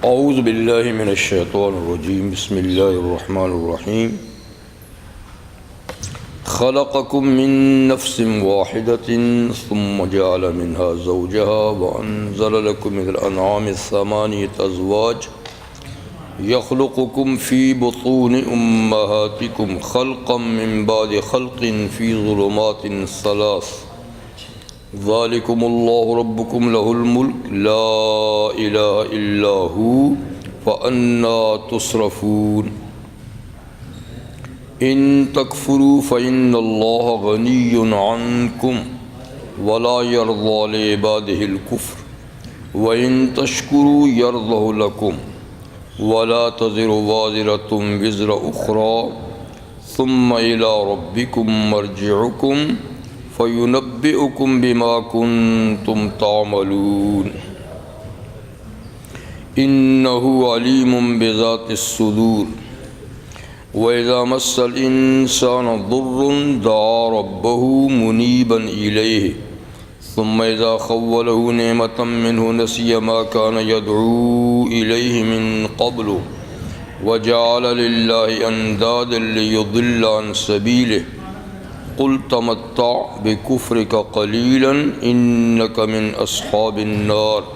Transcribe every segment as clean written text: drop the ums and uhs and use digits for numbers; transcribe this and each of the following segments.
اعوذ باللہ من الشیطان الرجیم بسم اللہ الرحمن الرحیم خلقکم من نفس واحدۃ ثم جعل منها زوجها وانزل لکم من الانعام ثمانیۃ ازواج یخلقکم فی بطون امہاتکم خلقا من بعد خلق فی ظلمات ثلاث ذالکم اللہ ربکم لہ الملک لا الہ الا ہو فأنا تصرفون ان تکفروا فإن اللہ غنی عنکم ولا یرضی لعبادہ الکفر وإن تشکروا یرضہ لکم ولا تزر وازرة وزر أخرى ثم إلى ربكم مرجعكم فَيُنَبِّئُكُم بِمَا كُنتُمْ تَعْمَلُونَ إِنَّهُ عَلِيمٌ بِذَاتِ الصُّدُورِ وَإِذَا مَسَّ الْإِنسَانَ ضُرٌّ دَعَا رَبَّهُ مُنِيبًا إِلَيْهِ ثُمَّ إِذَا خَوَّلَهُ نِعْمَةً مِّنْهُ نَسِيَ مَا كَانَ يَدْعُو إِلَيْهِ مِن قَبْلُ وَجَعَلَ لِلَّهِ أَندَادًا لِّيُضِلَّ عَن سَبِيلِهِ قل تمتع بكفرك قليلا إنك من أصحاب النار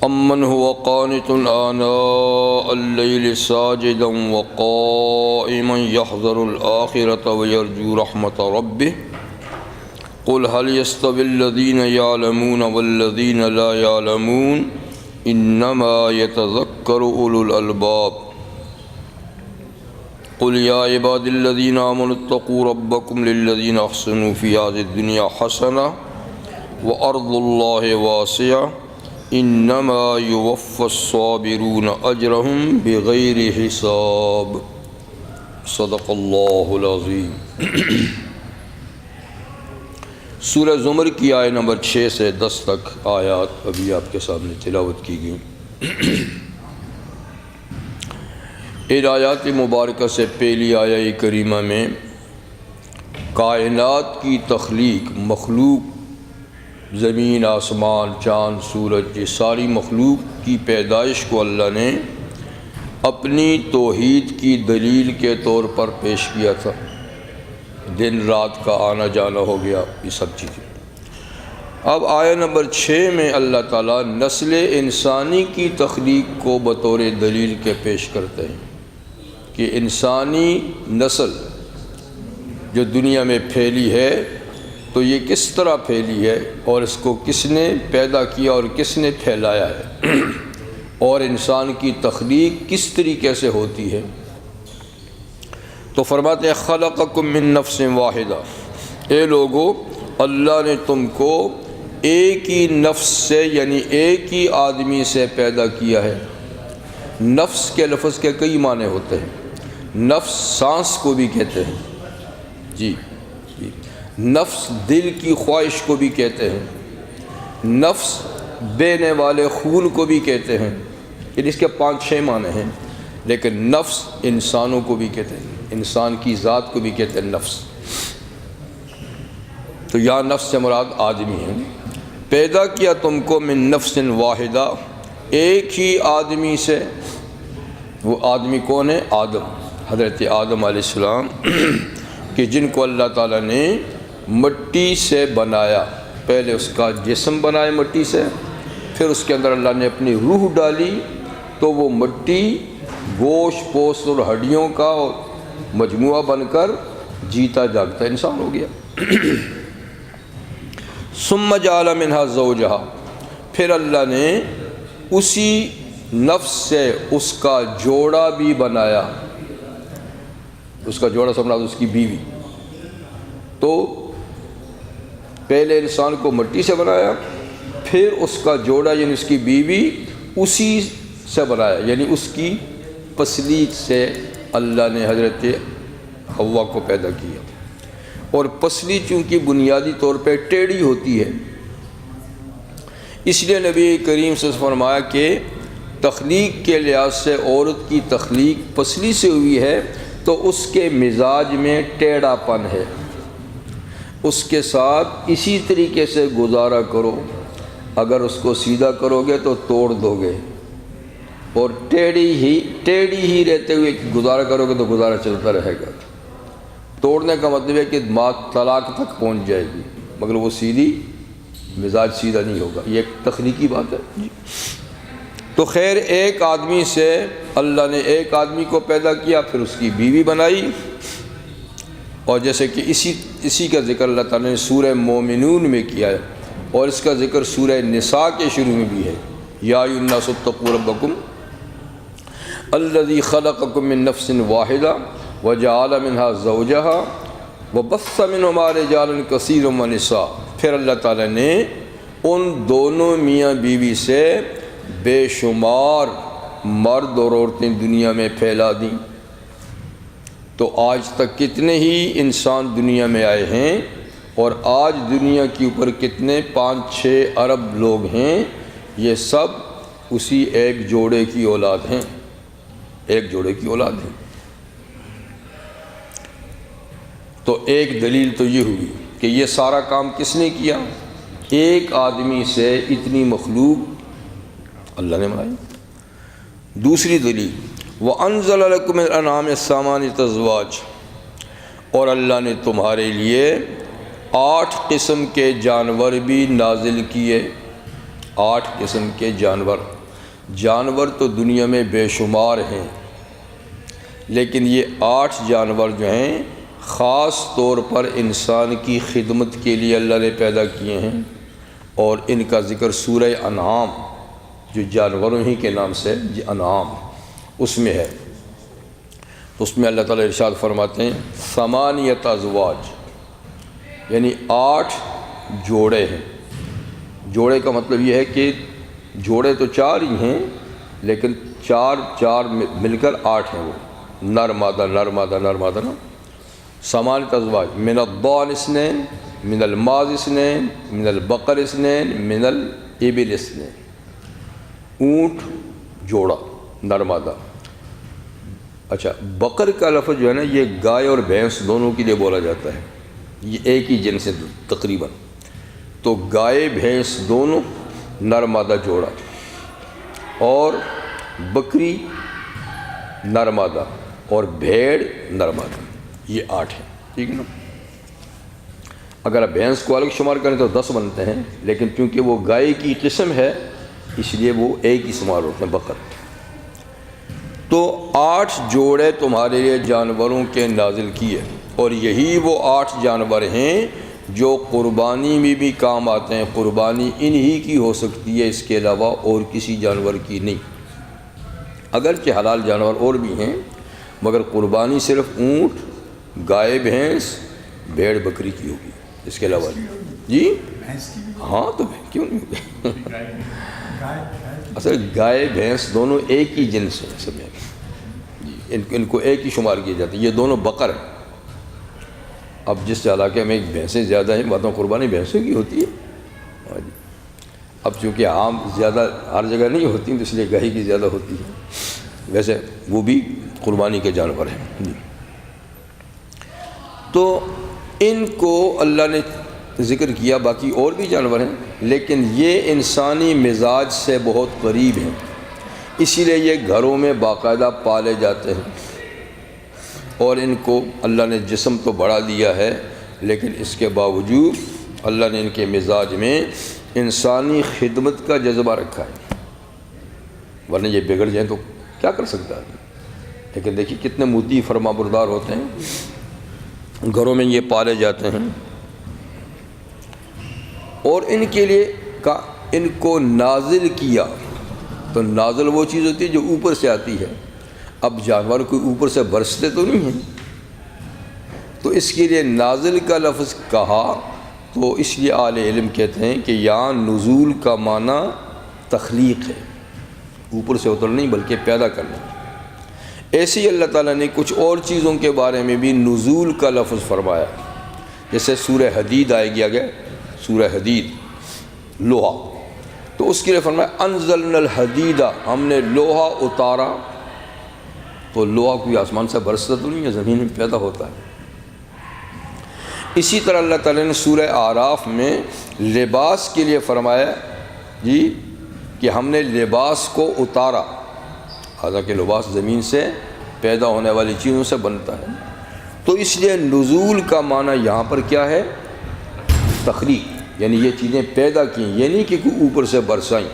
أمن هو قانت آناء الليل ساجدا وقائما يحذر الآخرة ويرجو رحمة ربه قل هل يستوي الذين يعلمون والذين لا يعلمون إنما يتذكر أولو الألباب قل يا عباد الذين آمنوا اتقوا ربكم للذين أحسنوا في هذه الدنيا حسنة وأرض الله واسعة إنما يوفى الصابرون أجرهم بغير حساب صدق الله العظيم سورہ زمر کی آیت نمبر 6 سے 10 تک آیات ابھی آپ کے سامنے تلاوت کی گئی۔ ان آیات مبارکہ سے پہلی آیہ کریمہ میں کائنات کی تخلیق، مخلوق، زمین، آسمان، چاند، سورج، یہ ساری مخلوق کی پیدائش کو اللہ نے اپنی توحید کی دلیل کے طور پر پیش کیا تھا۔ دن رات کا آنا جانا ہو گیا، یہ سب چیزیں۔ اب آیہ نمبر 6 میں اللہ تعالیٰ نسل انسانی کی تخلیق کو بطور دلیل کے پیش کرتے ہیں کہ انسانی نسل جو دنیا میں پھیلی ہے تو یہ کس طرح پھیلی ہے اور اس کو کس نے پیدا کیا اور کس نے پھیلایا ہے اور انسان کی تخلیق کس طریقے سے ہوتی ہے۔ تو فرماتے ہیں خلقکم من نفس واحدہ، اے لوگو اللہ نے تم کو ایک ہی نفس سے یعنی ایک ہی آدمی سے پیدا کیا ہے۔ نفس کے لفظ کے کئی معنی ہوتے ہیں۔ نفس سانس کو بھی کہتے ہیں، جی، نفس دل کی خواہش کو بھی کہتے ہیں، نفس بہنے والے خون کو بھی کہتے ہیں، اس کے 5-6 معنی ہیں، لیکن نفس انسانوں کو بھی کہتے ہیں، انسان کی ذات کو بھی کہتے ہیں نفس۔ تو یہاں نفس سے مراد آدمی ہے۔ پیدا کیا تم کو من نفس واحدہ، ایک ہی آدمی سے۔ وہ آدمی کون ہے؟ آدم، حضرت آدم علیہ السلام کہ جن کو اللہ تعالیٰ نے مٹی سے بنایا۔ پہلے اس کا جسم بنایا مٹی سے، پھر اس کے اندر اللہ نے اپنی روح ڈالی تو وہ مٹی گوشت پوست اور ہڈیوں کا مجموعہ بن کر جیتا جاگتا انسان ہو گیا۔ ثم جعل منها زوجها، پھر اللہ نے اسی نفس سے اس کا جوڑا بھی بنایا۔ اس کا جوڑا سمجھا اس کی بیوی۔ تو پہلے انسان کو مٹی سے بنایا، پھر اس کا جوڑا یعنی اس کی بیوی اسی سے بنایا، یعنی اس کی پسلی سے اللہ نے حضرت حوا کو پیدا کیا۔ اور پسلی چونکہ بنیادی طور پہ ٹیڑھی ہوتی ہے، اس لیے نبی کریم سے فرمایا کہ تخلیق کے لحاظ سے عورت کی تخلیق پسلی سے ہوئی ہے تو اس کے مزاج میں ٹیڑھا پن ہے، اس کے ساتھ اسی طریقے سے گزارا کرو۔ اگر اس کو سیدھا کرو گے تو توڑ دو گے، اور ٹیڑھی ہی رہتے ہوئے گزارا کرو گے تو گزارا چلتا رہے گا۔ توڑنے کا مطلب ہے کہ بات طلاق تک پہنچ جائے گی، مگر وہ سیدھی مزاج سیدھا نہیں ہوگا۔ یہ ایک تخلیقی بات ہے جی۔ تو خیر، ایک آدمی سے اللہ نے ایک آدمی کو پیدا کیا، پھر اس کی بیوی بنائی، اور جیسے کہ اسی کا ذکر اللہ تعالیٰ نے سورہ مومنون میں کیا ہے، اور اس کا ذکر سورہ نساء کے شروع میں بھی ہے۔ یا ایھا الناس اتقوا ربکم الذی خلقکم من نفس واحدہ وجعل منہا زوجہا وبث منہما رجالا کثیرا ونساء۔ پھر اللہ تعالیٰ نے ان دونوں میاں بیوی سے بے شمار مرد اور عورتیں دنیا میں پھیلا دیں۔ تو آج تک کتنے ہی انسان دنیا میں آئے ہیں، اور آج دنیا کے اوپر کتنے 5-6 ارب لوگ ہیں، یہ سب اسی ایک جوڑے کی اولاد ہیں، ایک جوڑے کی اولاد ہیں۔ تو ایک دلیل تو یہ ہوئی کہ یہ سارا کام کس نے کیا؟ ایک آدمی سے اتنی مخلوق اللہ نے بنائی۔ دوسری دلیل وَأَنزَلَ لَكُمْ مِنَ الْأَنْعَامِ ثَمَانِيَةَ أَزْوَاجٍ، اور اللہ نے تمہارے لیے 8 قسم کے جانور بھی نازل کیے۔ 8 قسم کے جانور تو دنیا میں بے شمار ہیں، لیکن یہ 8 جانور جو ہیں خاص طور پر انسان کی خدمت کے لیے اللہ نے پیدا کیے ہیں، اور ان کا ذکر سورہ انعام، جو جانوروں ہی کے نام سے انعام، اس میں ہے۔ تو اس میں اللہ تعالیٰ ارشاد فرماتے ہیں 8 ازواج، یعنی 8 جوڑے ہیں۔ جوڑے کا مطلب یہ ہے کہ جوڑے تو 4 ہی ہیں، لیکن 4 مل کر 8 ہیں، وہ نر مادہ نا۔ 8 ازواج من الضأن 2، من الماعز 2، من البقر 2، من الابل 2۔ اونٹ جوڑا نر مادہ۔ اچھا، بقر کا لفظ جو ہے نا، یہ گائے اور بھینس دونوں کے لیے بولا جاتا ہے، یہ ایک ہی جنس ہے تقریباً۔ تو گائے بھینس دونوں نر مادہ جوڑا، اور بکری نر مادہ، اور بھیڑ نر مادہ، یہ 8 ہیں، ٹھیک ہے نا۔ اگر آپ بھینس کو الگ شمار کریں تو 10 بنتے ہیں، لیکن کیونکہ وہ گائے کی قسم ہے اس لیے وہ ایک ہی شمار ہوتے ہیں، بقر۔ تو 8 جوڑے تمہارے لیے جانوروں کے نازل کیے، اور یہی وہ 8 جانور ہیں جو قربانی میں بھی کام آتے ہیں۔ قربانی انہی کی ہو سکتی ہے، اس کے علاوہ اور کسی جانور کی نہیں۔ اگرچہ حلال جانور اور بھی ہیں، مگر قربانی صرف اونٹ، گائے بھینس، بھیڑ بکری کی ہوگی، اس کے علاوہ جی ہاں، تو کیوں نہیں ہوگی؟ اصل گائے بھینس دونوں ایک ہی جنس ہیں، سب جی، ان کو ایک ہی شمار کیا جاتا ہے۔ یہ دونوں بقر ہیں۔ اب جس علاقے میں بھینسیں زیادہ ہیں، باتوں قربانی بھینسوں کی ہوتی ہے۔ اب چونکہ عام زیادہ ہر جگہ نہیں ہوتی تو اس لیے گائے کی زیادہ ہوتی ہے، ویسے وہ بھی قربانی کے جانور ہیں جی۔ تو ان کو اللہ نے ذکر کیا، باقی اور بھی جانور ہیں، لیکن یہ انسانی مزاج سے بہت قریب ہیں، اسی لیے یہ گھروں میں باقاعدہ پالے جاتے ہیں، اور ان کو اللہ نے جسم تو بڑھا دیا ہے، لیکن اس کے باوجود اللہ نے ان کے مزاج میں انسانی خدمت کا جذبہ رکھا ہے، ورنہ یہ بگڑ جائیں تو کیا کر سکتا ہے۔ لیکن دیکھیے کتنے مطیع فرما بردار ہوتے ہیں، گھروں میں یہ پالے جاتے ہیں، اور ان کے لیے ان کو نازل کیا۔ تو نازل وہ چیز ہوتی ہے جو اوپر سے آتی ہے، اب جانور کوئی اوپر سے برستے تو نہیں ہیں، تو اس کے لیے نازل کا لفظ کہا، تو اس لیے اہل علم کہتے ہیں کہ یہاں نزول کا معنی تخلیق ہے، اوپر سے اتر نہیں بلکہ پیدا کرنا۔ ایسے ہی اللہ تعالیٰ نے کچھ اور چیزوں کے بارے میں بھی نزول کا لفظ فرمایا، جیسے سورہ حدید آئے گیا گیا، سورہ حدید لوہا، تو اس کے لیے فرمایا انزلنا الحدید، ہم نے لوہا اتارا۔ تو لوہا کوئی آسمان سے برستا تو نہیں ہے، زمین میں پیدا ہوتا ہے۔ اسی طرح اللہ تعالیٰ نے سورہ اعراف میں لباس کے لیے فرمایا جی کہ ہم نے لباس کو اتارا، حالانکہ لباس زمین سے پیدا ہونے والی چیزوں سے بنتا ہے، تو اس لیے نزول کا معنی یہاں پر کیا ہے؟ تخلیق، یعنی یہ چیزیں پیدا کی، یہ نہیں کہ کوئی اوپر سے برسائیں۔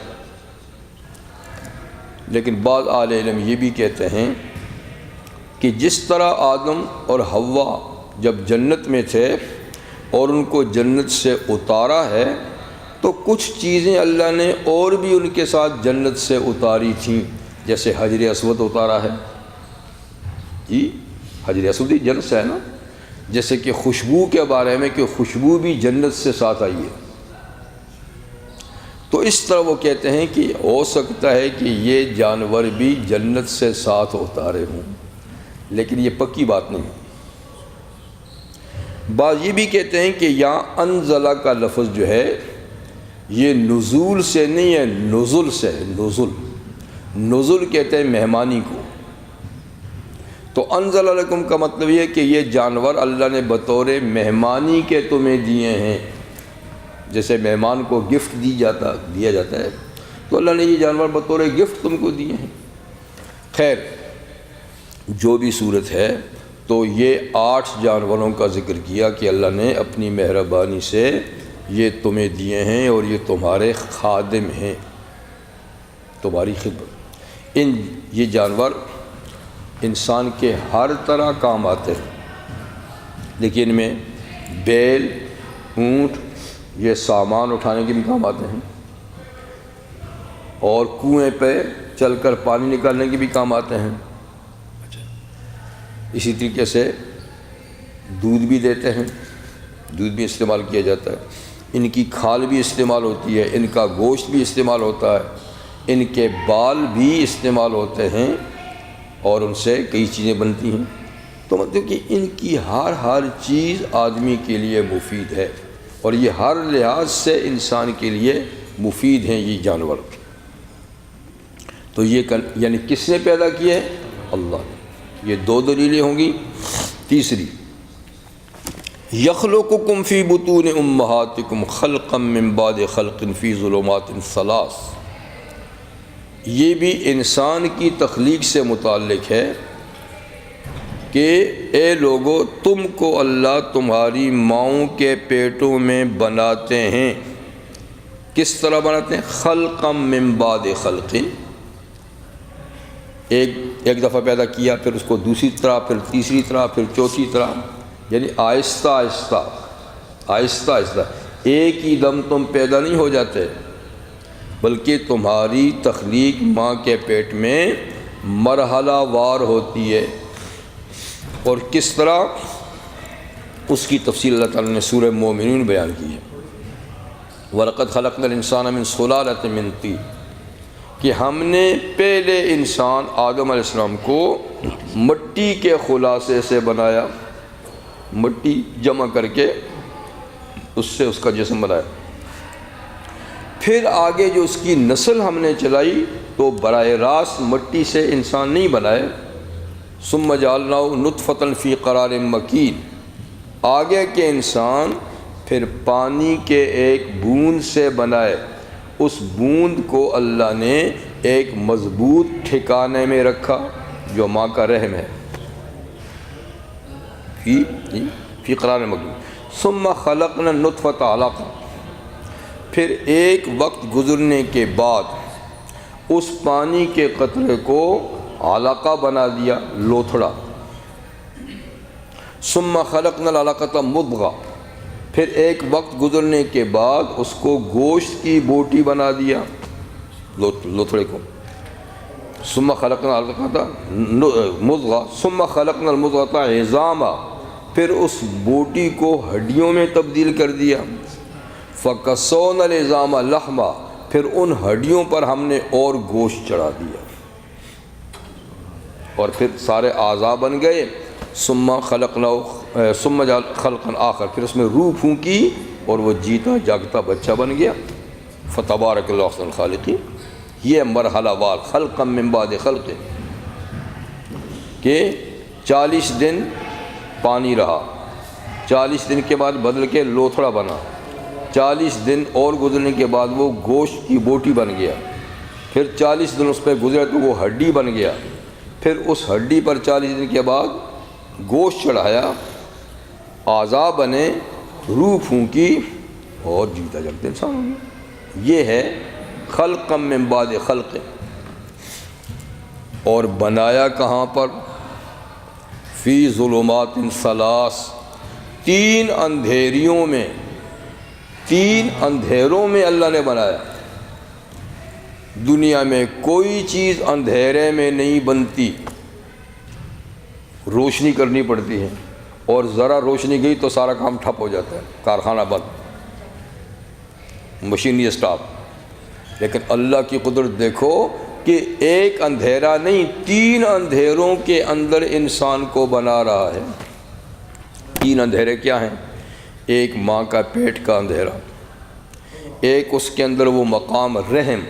لیکن بعض اہل علم یہ بھی کہتے ہیں کہ جس طرح آدم اور حوا جب جنت میں تھے اور ان کو جنت سے اتارا ہے، تو کچھ چیزیں اللہ نے اور بھی ان کے ساتھ جنت سے اتاری تھیں، جیسے حجر اسود اتارا ہے، جی حجر اسود جنت سے ہے نا، جیسے کہ خوشبو کے بارے میں کہ خوشبو بھی جنت سے ساتھ آئی ہے۔ تو اس طرح وہ کہتے ہیں کہ ہو سکتا ہے کہ یہ جانور بھی جنت سے ساتھ اتارے ہوں، لیکن یہ پکی بات نہیں۔ بعض یہ بھی کہتے ہیں کہ یہاں انزلہ کا لفظ جو ہے یہ نزول سے نہیں ہے، نزل سے ہے۔ نزل کہتے ہیں مہمانی کو۔ تو انزل علیکم کا مطلب یہ ہے کہ یہ جانور اللہ نے بطور مہمانی کے تمہیں دیے ہیں، جیسے مہمان کو گفٹ دیا جاتا ہے، تو اللہ نے یہ جانور بطور گفٹ تم کو دیے ہیں۔ خیر جو بھی صورت ہے، تو یہ 8 جانوروں کا ذکر کیا کہ اللہ نے اپنی مہربانی سے یہ تمہیں دیے ہیں اور یہ تمہارے خادم ہیں، تمہاری خدمت۔ یہ جانور انسان کے ہر طرح کام آتے ہیں، لیکن ان میں بیل، اونٹ یہ سامان اٹھانے کے بھی کام آتے ہیں، اور کنویں پہ چل کر پانی نکالنے کے بھی کام آتے ہیں۔ اسی طریقے سے دودھ بھی دیتے ہیں، دودھ بھی استعمال کیا جاتا ہے، ان کی کھال بھی استعمال ہوتی ہے، ان کا گوشت بھی استعمال ہوتا ہے، ان کے بال بھی استعمال ہوتے ہیں، اور ان سے کئی چیزیں بنتی ہیں۔ تو مطلب کہ ان کی ہر چیز آدمی کے لیے مفید ہے، اور یہ ہر لحاظ سے انسان کے لیے مفید ہیں یہ جانور۔ تو یہ یعنی کس نے پیدا کیے؟ اللہ نے۔ یہ 2 دلیلیں ہوں گی۔ تیسری، یخلقکم فی بطون امہاتکم خلقا من بعد خلق فی ظلمات 3، یہ بھی انسان کی تخلیق سے متعلق ہے کہ اے لوگو تم کو اللہ تمہاری ماؤں کے پیٹوں میں بناتے ہیں۔ کس طرح بناتے ہیں؟ خلقا من بعد خلق، ایک دفعہ پیدا کیا، پھر اس کو دوسری طرح، پھر تیسری طرح، پھر چوتھی طرح، یعنی آہستہ آہستہ ایک ہی دم تم پیدا نہیں ہو جاتے، بلکہ تمہاری تخلیق ماں کے پیٹ میں مرحلہ وار ہوتی ہے۔ اور کس طرح، اس کی تفصیل اللہ تعالیٰ نے سورہ مومنون بیان کی ہے۔ وَلَقَدْ خَلَقْنَا الْإِنسَانَ مِنْ صُلَالَةٍ مِنْ طِينٍ، کہ ہم نے پہلے انسان آدم علیہ السلام کو مٹی کے خلاصے سے بنایا، مٹی جمع کر کے اس سے اس کا جسم بنایا۔ پھر آگے جو اس کی نسل ہم نے چلائی تو براہ راست مٹی سے انسان نہیں بنائے، ثم جعلناہ نطفۃ فی قرار مکین، آگے کے انسان پھر پانی کے ایک بوند سے بنائے، اس بوند کو اللہ نے ایک مضبوط ٹھکانے میں رکھا جو ماں کا رحم ہے، فی قرار مکین، ثم خلقنا النطفۃ علقہ، پھر ایک وقت گزرنے کے بعد اس پانی کے قطرے کو علقہ بنا دیا، لوتھڑا، ثم خلقنا العلقۃ مضغہ، پھر ایک وقت گزرنے کے بعد اس کو گوشت کی بوٹی بنا دیا، لوتھڑے کو، ثم خلقنا العلقۃ مضغہ ثم خلقنا المضغۃ عظاما، پھر اس بوٹی کو ہڈیوں میں تبدیل کر دیا، فَكَسَوْنَا الْعِظَامَ لَحْمًا، پھر ان ہڈیوں پر ہم نے اور گوشت چڑھا دیا، اور پھر سارے اعضاء بن گئے، ثم خلقا آخر، پھر اس میں روح پھونکی اور وہ جیتا جاگتا بچہ بن گیا۔ فَتَبَارَكَ اللَّهُ أَحْسَنُ الْخَالِقِينَ، یہ مرحلہ وار خلقا من بعد خلق، کہ 40 دن پانی رہا، 40 دن کے بعد بدل کے لوتھڑا بنا، 40 دن اور گزرنے کے بعد وہ گوشت کی بوٹی بن گیا، پھر 40 دن اس پہ گزرے تو وہ ہڈی بن گیا، پھر اس ہڈی پر 40 دن کے بعد گوشت چڑھایا، اعضاء بنے، روح پھونکی اور جیتا جگتا انسان ہو گیا۔ یہ ہے خلق من بعد خلق۔ اور بنایا کہاں پر؟ فی ظلمات ثلاث، 3 اندھیریوں میں، 3 اندھیروں میں اللہ نے بنایا۔ دنیا میں کوئی چیز اندھیرے میں نہیں بنتی، روشنی کرنی پڑتی ہے، اور ذرا روشنی گئی تو سارا کام ٹھپ ہو جاتا ہے، کارخانہ بند، مشینری اسٹاپ۔ لیکن اللہ کی قدرت دیکھو کہ ایک اندھیرا نہیں، 3 اندھیروں کے اندر انسان کو بنا رہا ہے۔ 3 اندھیرے کیا ہیں؟ ایک ماں کا پیٹ کا اندھیرا، ایک اس کے اندر وہ مقام رحم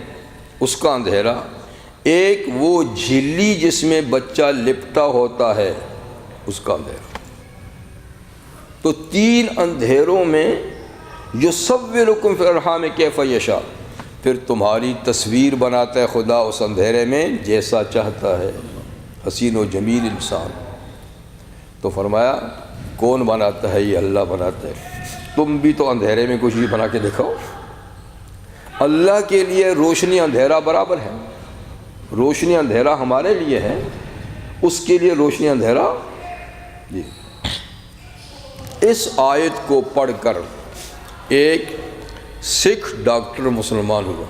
اس کا اندھیرا، ایک وہ جھلی جس میں بچہ لپٹا ہوتا ہے اس کا اندھیرا۔ تو 3 اندھیروں میں یصورکم فی الارحام کیف یشاء، پھر تمہاری تصویر بناتا ہے خدا اس اندھیرے میں جیسا چاہتا ہے، حسین و جمیل انسان۔ تو فرمایا کون بناتا ہے؟ یہ اللہ بناتا ہے۔ تم بھی تو اندھیرے میں کچھ بھی بنا کے دکھاؤ۔ اللہ کے لیے روشنی اندھیرا برابر ہے، روشنی اندھیرا ہمارے لیے ہے، اس کے لیے روشنی اندھیرا۔ جی اس آیت کو پڑھ کر ایک سکھ ڈاکٹر مسلمان ہوا،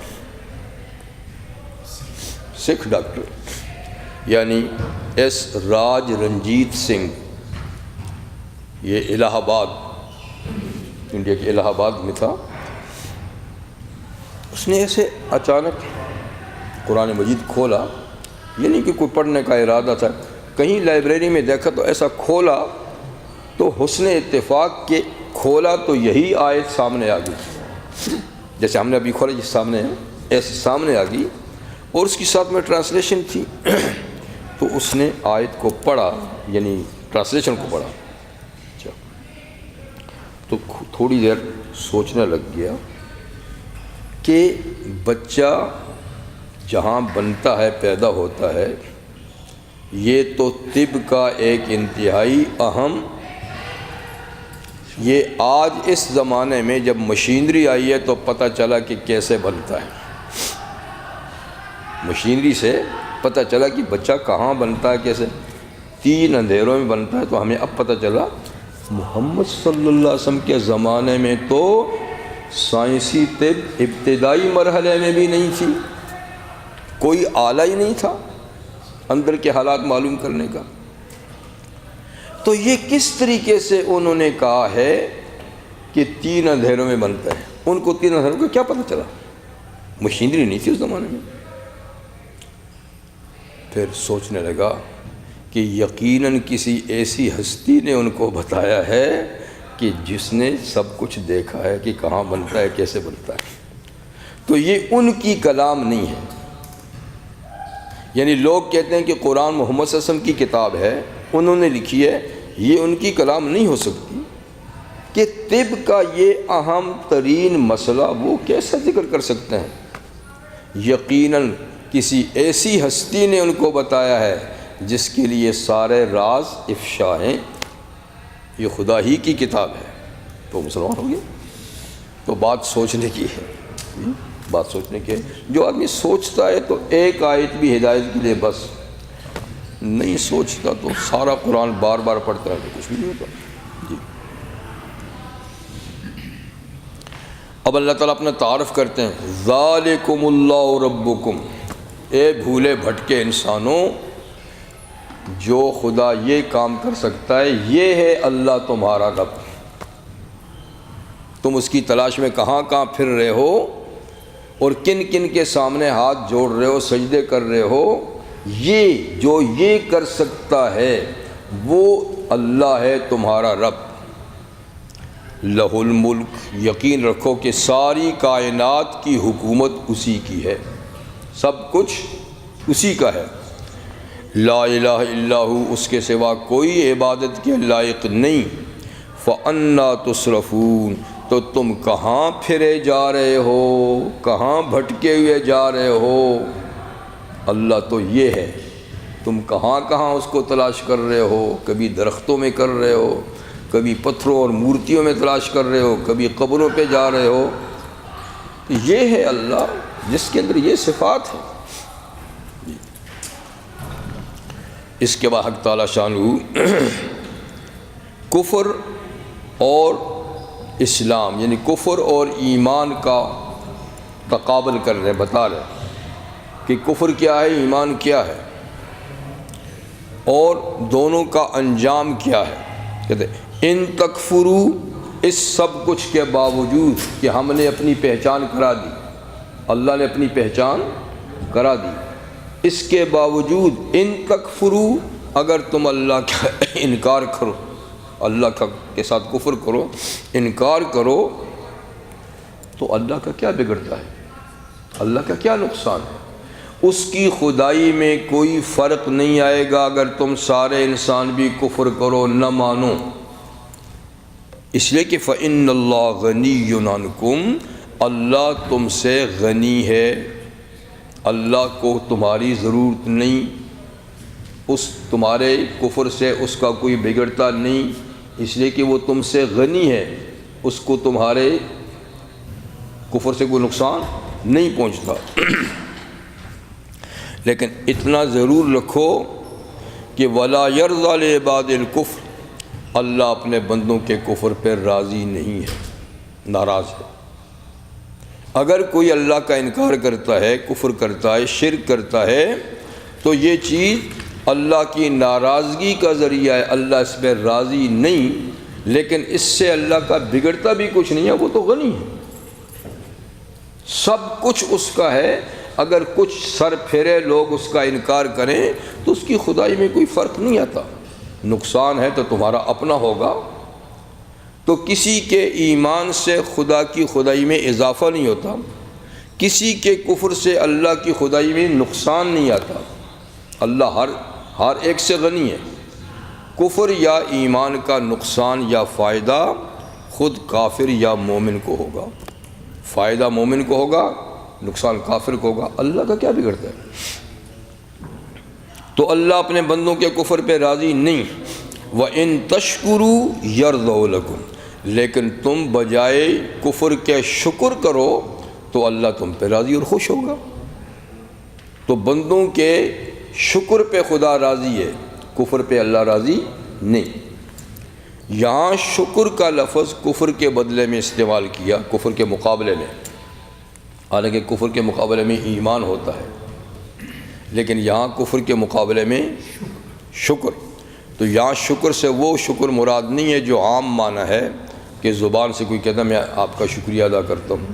سکھ ڈاکٹر یعنی ایس راج رنجیت سنگھ، یہ الہ آباد، انڈیا کے الہ آباد میں تھا۔ اس نے ایسے اچانک قرآن مجید کھولا، یہ نہیں کہ کوئی پڑھنے کا ارادہ تھا، کہیں لائبریری میں دیکھا تو ایسا کھولا تو حسن اتفاق کے کھولا تو یہی آیت سامنے آ گئی، جیسے ہم نے ابھی کھولا جس سامنے ہے ایسے سامنے آ گئی، اور اس کی ساتھ میں ٹرانسلیشن تھی۔ تو اس نے آیت کو پڑھا، یعنی ٹرانسلیشن کو پڑھا، تو تھوڑی دیر سوچنے لگ گیا کہ بچہ جہاں بنتا ہے، پیدا ہوتا ہے، یہ تو طب کا ایک انتہائی اہم، یہ آج اس زمانے میں جب مشینری آئی ہے تو پتہ چلا کہ کیسے بنتا ہے، مشینری سے پتہ چلا کہ بچہ کہاں بنتا ہے، کیسے 3 اندھیروں میں بنتا ہے۔ تو ہمیں اب پتہ چلا محمد صلی اللہ علیہ وسلم کے زمانے میں تو سائنسی طب ابتدائی مرحلے میں بھی نہیں تھی، کوئی آلہ ہی نہیں تھا اندر کے حالات معلوم کرنے کا۔ تو یہ کس طریقے سے انہوں نے کہا ہے کہ 3 اندھیروں میں بنتا ہے؟ ان کو 3 اندھیروں کا کیا پتہ چلا؟ مشینری نہیں تھی اس زمانے میں۔ پھر سوچنے لگا کہ یقیناً کسی ایسی ہستی نے ان کو بتایا ہے کہ جس نے سب کچھ دیکھا ہے کہ کہاں بنتا ہے، کیسے بنتا ہے۔ تو یہ ان کی کلام نہیں ہے، یعنی لوگ کہتے ہیں کہ قرآن محمد صلی اللہ علیہ وسلم کی کتاب ہے، انہوں نے لکھی ہے، یہ ان کی کلام نہیں ہو سکتی کہ طب کا یہ اہم ترین مسئلہ وہ کیسا ذکر کر سکتے ہیں؟ یقیناً کسی ایسی ہستی نے ان کو بتایا ہے جس کے لیے سارے راز افشا ہیں، یہ خدا ہی کی کتاب ہے۔ تو مسلمان ہو گئے۔ تو بات سوچنے کی ہے، بات سوچنے کی ہے۔ جو آدمی سوچتا ہے تو ایک آیت بھی ہدایت کے لیے بس، نہیں سوچتا تو سارا قرآن بار بار پڑھتا ہے تو کچھ بھی نہیں ہوتا۔ جی اب اللہ تعالیٰ اپنا تعارف کرتے ہیں، ذالکم اللہ ربکم، اے بھولے بھٹکے انسانوں، جو خدا یہ کام کر سکتا ہے یہ ہے اللہ تمہارا رب۔ تم اس کی تلاش میں کہاں کہاں پھر رہے ہو اور کن کن کے سامنے ہاتھ جوڑ رہے ہو، سجدے کر رہے ہو، یہ جو یہ کر سکتا ہے وہ اللہ ہے تمہارا رب۔ لہ الملک، یقین رکھو کہ ساری کائنات کی حکومت اسی کی ہے، سب کچھ اسی کا ہے۔ لا الہ الا ہو، اس کے سوا کوئی عبادت کے لائق نہیں۔ فَأَنَّا تُصْرَفُونَ، تو تم کہاں پھرے جا رہے ہو، کہاں بھٹکے ہوئے جا رہے ہو؟ اللہ تو یہ ہے، تم کہاں کہاں اس کو تلاش کر رہے ہو، کبھی درختوں میں کر رہے ہو، کبھی پتھروں اور مورتیوں میں تلاش کر رہے ہو، کبھی قبروں پہ جا رہے ہو۔ یہ ہے اللہ جس کے اندر یہ صفات ہے۔ اس کے بعد حق تعالیٰ شانہ کفر اور اسلام یعنی کفر اور ایمان کا تقابل کر رہے، بتا رہے کہ کفر کیا ہے، ایمان کیا ہے، اور دونوں کا انجام کیا ہے۔ کہتے ہیں ان تکفروا، اس سب کچھ کے باوجود کہ ہم نے اپنی پہچان کرا دی، اللہ نے اپنی پہچان کرا دی، اس کے باوجود ان تکفروا، اگر تم اللہ کا انکار کرو، اللہ کے ساتھ کفر کرو، انکار کرو، تو اللہ کا کیا بگڑتا ہے، اللہ کا کیا نقصان ہے؟ اس کی خدائی میں کوئی فرق نہیں آئے گا اگر تم سارے انسان بھی کفر کرو، نہ مانو، اس لیے کہ فَإِنَّ اللَّهَ غَنِيٌّ عَنْكُمْ، اللہ تم سے غنی ہے، اللہ کو تمہاری ضرورت نہیں، اس تمہارے کفر سے اس کا کوئی بگڑتا نہیں، اس لیے کہ وہ تم سے غنی ہے، اس کو تمہارے کفر سے کوئی نقصان نہیں پہنچتا۔ لیکن اتنا ضرور رکھو کہ وَلَا يَرْضَى لِعِبَادِ الْكُفْرِ، اللہ اپنے بندوں کے کفر پر راضی نہیں ہے، ناراض ہے۔ اگر کوئی اللہ کا انکار کرتا ہے، کفر کرتا ہے، شرک کرتا ہے، تو یہ چیز اللہ کی ناراضگی کا ذریعہ ہے، اللہ اس پہ راضی نہیں، لیکن اس سے اللہ کا بگڑتا بھی کچھ نہیں ہے، وہ تو غنی ہے، سب کچھ اس کا ہے۔ اگر کچھ سر پھیرے لوگ اس کا انکار کریں تو اس کی خدائی میں کوئی فرق نہیں آتا، نقصان ہے تو تمہارا اپنا ہوگا۔ تو کسی کے ایمان سے خدا کی خدائی میں اضافہ نہیں ہوتا، کسی کے کفر سے اللہ کی خدائی میں نقصان نہیں آتا، اللہ ہر ایک سے غنی ہے۔ کفر یا ایمان کا نقصان یا فائدہ خود کافر یا مومن کو ہوگا، فائدہ مومن کو ہوگا، نقصان کافر کو ہوگا، اللہ کا کیا بگڑتا ہے؟ تو اللہ اپنے بندوں کے کفر پہ راضی نہیں۔ وَإِن تَشْكُرُوا يَرْضَوْا لَكُمْ، لیکن تم بجائے کفر کے شکر کرو تو اللہ تم پہ راضی اور خوش ہوگا۔ تو بندوں کے شکر پہ خدا راضی ہے، کفر پہ اللہ راضی نہیں۔ یہاں شکر کا لفظ کفر کے بدلے میں استعمال کیا، کفر کے مقابلے میں، حالانکہ کفر کے مقابلے میں ایمان ہوتا ہے، لیکن یہاں کفر کے مقابلے میں شکر۔ تو یہاں شکر سے وہ شکر مراد نہیں ہے جو عام معنی ہے کہ زبان سے کوئی کہتا ہے میں آپ کا شکریہ ادا کرتا ہوں،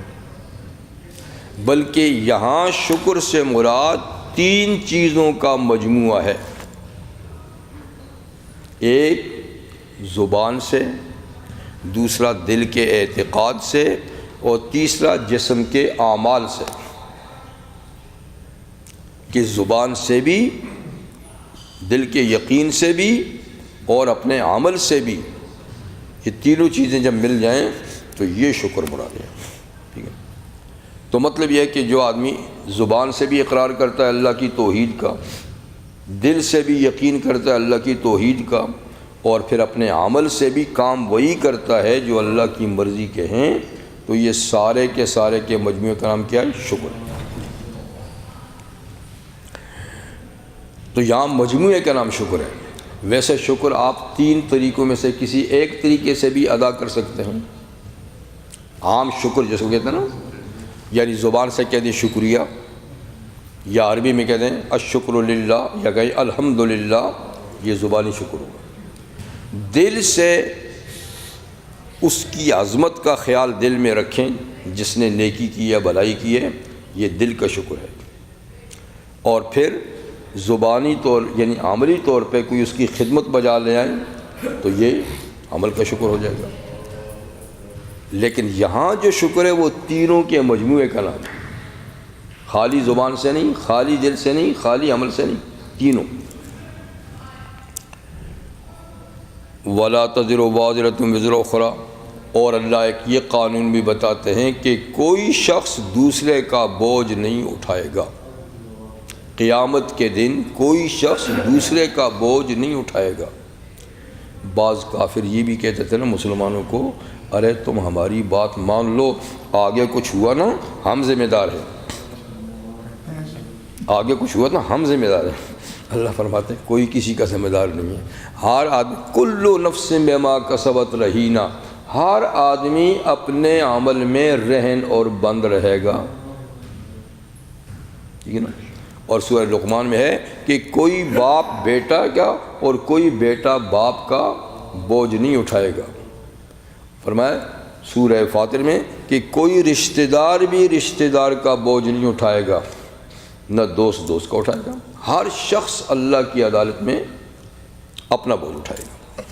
بلکہ یہاں شکر سے مراد 3 چیزوں کا مجموعہ ہے، ایک زبان سے، دوسرا دل کے اعتقاد سے، اور تیسرا جسم کے اعمال سے، کہ زبان سے بھی، دل کے یقین سے بھی، اور اپنے عمل سے بھی، یہ تینوں چیزیں جب مل جائیں تو یہ شکر مراد ہے۔ ٹھیک ہے، تو مطلب یہ ہے کہ جو آدمی زبان سے بھی اقرار کرتا ہے اللہ کی توحید کا، دل سے بھی یقین کرتا ہے اللہ کی توحید کا، اور پھر اپنے عمل سے بھی کام وہی کرتا ہے جو اللہ کی مرضی کے ہیں، تو یہ سارے کے مجموعے کا نام کیا ہے؟ شکر۔ تو یہاں مجموعے کا نام شکر ہے۔ ویسے شکر آپ 3 طریقوں میں سے کسی ایک طریقے سے بھی ادا کر سکتے ہیں۔ عام شکر جس کو کہتے ہیں نا، یعنی زبان سے کہہ دیں شکریہ، یا عربی میں کہہ دیں الشکر للہ، یا کہیں الحمدللہ، یہ زبانی شکر ہوگا۔ دل سے اس کی عظمت کا خیال دل میں رکھیں، جس نے نیکی کی یا بھلائی کی ہے، یہ دل کا شکر ہے۔ اور پھر زبانی طور یعنی عملی طور پہ کوئی اس کی خدمت بجا لے آئیں تو یہ عمل کا شکر ہو جائے گا۔ لیکن یہاں جو شکر ہے وہ تینوں کے مجموعے کا نام ہے، خالی زبان سے نہیں، خالی دل سے نہیں، خالی عمل سے نہیں، تینوں۔ وَلَا تَزِرُ وَازِرَةٌ وِزْرَ أُخْرَىٰ، اور اللہ ایک یہ قانون بھی بتاتے ہیں کہ کوئی شخص دوسرے کا بوجھ نہیں اٹھائے گا۔ قیامت کے دن کوئی شخص دوسرے کا بوجھ نہیں اٹھائے گا۔ بعض کافر یہ بھی کہتے تھے نا مسلمانوں کو، ارے تم ہماری بات مان لو، آگے کچھ ہوا نا ہم ذمہ دار ہیں، آگے کچھ ہوا نا ہم ذمہ دار ہیں۔ اللہ فرماتے ہیں کوئی کسی کا ذمہ دار نہیں ہے، ہر آدمی کل نفس بما کسبت رہینہ، ہر آدمی اپنے عمل میں رہن اور بند رہے گا، ٹھیک ہے نا۔ اور سورہ لقمان میں ہے کہ کوئی باپ بیٹا کا اور کوئی بیٹا باپ کا بوجھ نہیں اٹھائے گا۔ فرمایا سورہ فاطر میں کہ کوئی رشتہ دار بھی رشتہ دار کا بوجھ نہیں اٹھائے گا، نہ دوست دوست کا اٹھائے گا، ہر شخص اللہ کی عدالت میں اپنا بوجھ اٹھائے گا۔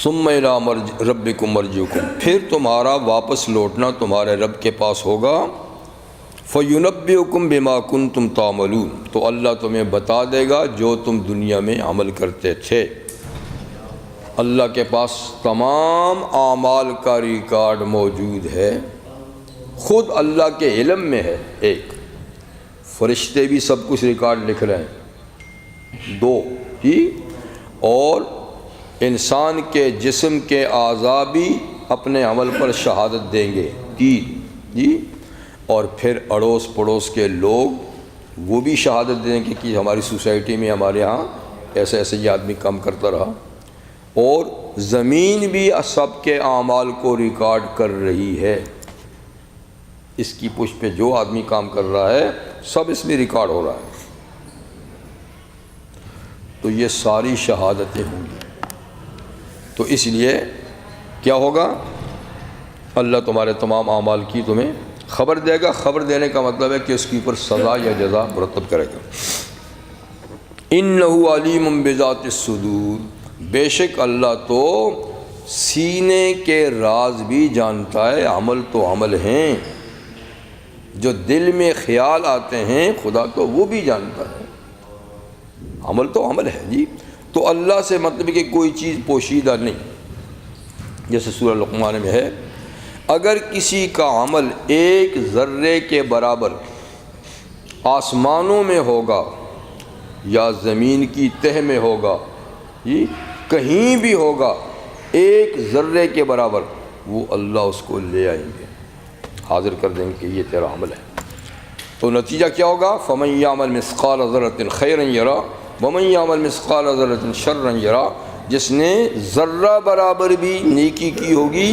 ثم الی ربکم مرجعکم، پھر تمہارا واپس لوٹنا تمہارے رب کے پاس ہوگا۔ فَيُنَبِّئُكُم بِمَا كُنتُمْ تَعْمَلُونَ، تو اللہ تمہیں بتا دے گا جو تم دنیا میں عمل کرتے تھے۔ اللہ کے پاس تمام اعمال کا ریکارڈ موجود ہے، خود اللہ کے علم میں ہے۔ ایک فرشتے بھی سب کچھ ریکارڈ لکھ رہے ہیں، دو جی، اور انسان کے جسم کے اعضاء بھی اپنے عمل پر شہادت دیں گے، تین جی، اور پھر اڑوس پڑوس کے لوگ وہ بھی شہادت دیں گے کہ ہماری سوسائٹی میں ہمارے ہاں ایسے ایسے یہ آدمی کام کرتا رہا، اور زمین بھی سب کے اعمال کو ریکارڈ کر رہی ہے۔ اس کی پشت پہ جو آدمی کام کر رہا ہے سب اس میں ریکارڈ ہو رہا ہے۔ تو یہ ساری شہادتیں ہوں گی، تو اس لیے کیا ہوگا، اللہ تمہارے تمام اعمال کی تمہیں خبر دے گا۔ خبر دینے کا مطلب ہے کہ اس کے اوپر سزا یا جزا مرتب کرے گا۔ انہ علیم بذات الصدور، بے شک اللہ تو سینے کے راز بھی جانتا ہے۔ عمل تو عمل ہیں، جو دل میں خیال آتے ہیں خدا تو وہ بھی جانتا ہے، عمل تو عمل ہے جی۔ تو اللہ سے مطلب ہے کہ کوئی چیز پوشیدہ نہیں، جیسے سورہ لقمان میں ہے، اگر کسی کا عمل ایک ذرے کے برابر آسمانوں میں ہوگا یا زمین کی تہ میں ہوگا، جی کہیں بھی ہوگا ایک ذرے کے برابر، وہ اللہ اس کو لے آئیں گے، حاضر کر دیں گے کہ یہ تیرا عمل ہے۔ تو نتیجہ کیا ہوگا، فَمَن يَعْمَلْ مِثْقَالَ ذَرَّةٍ خَيْرًا يَرَهُ وَمَن يَعْمَلْ مِثْقَالَ ذَرَّةٍ شَرًّا يَرَهُ، جس نے ذرہ برابر بھی نیکی کی ہوگی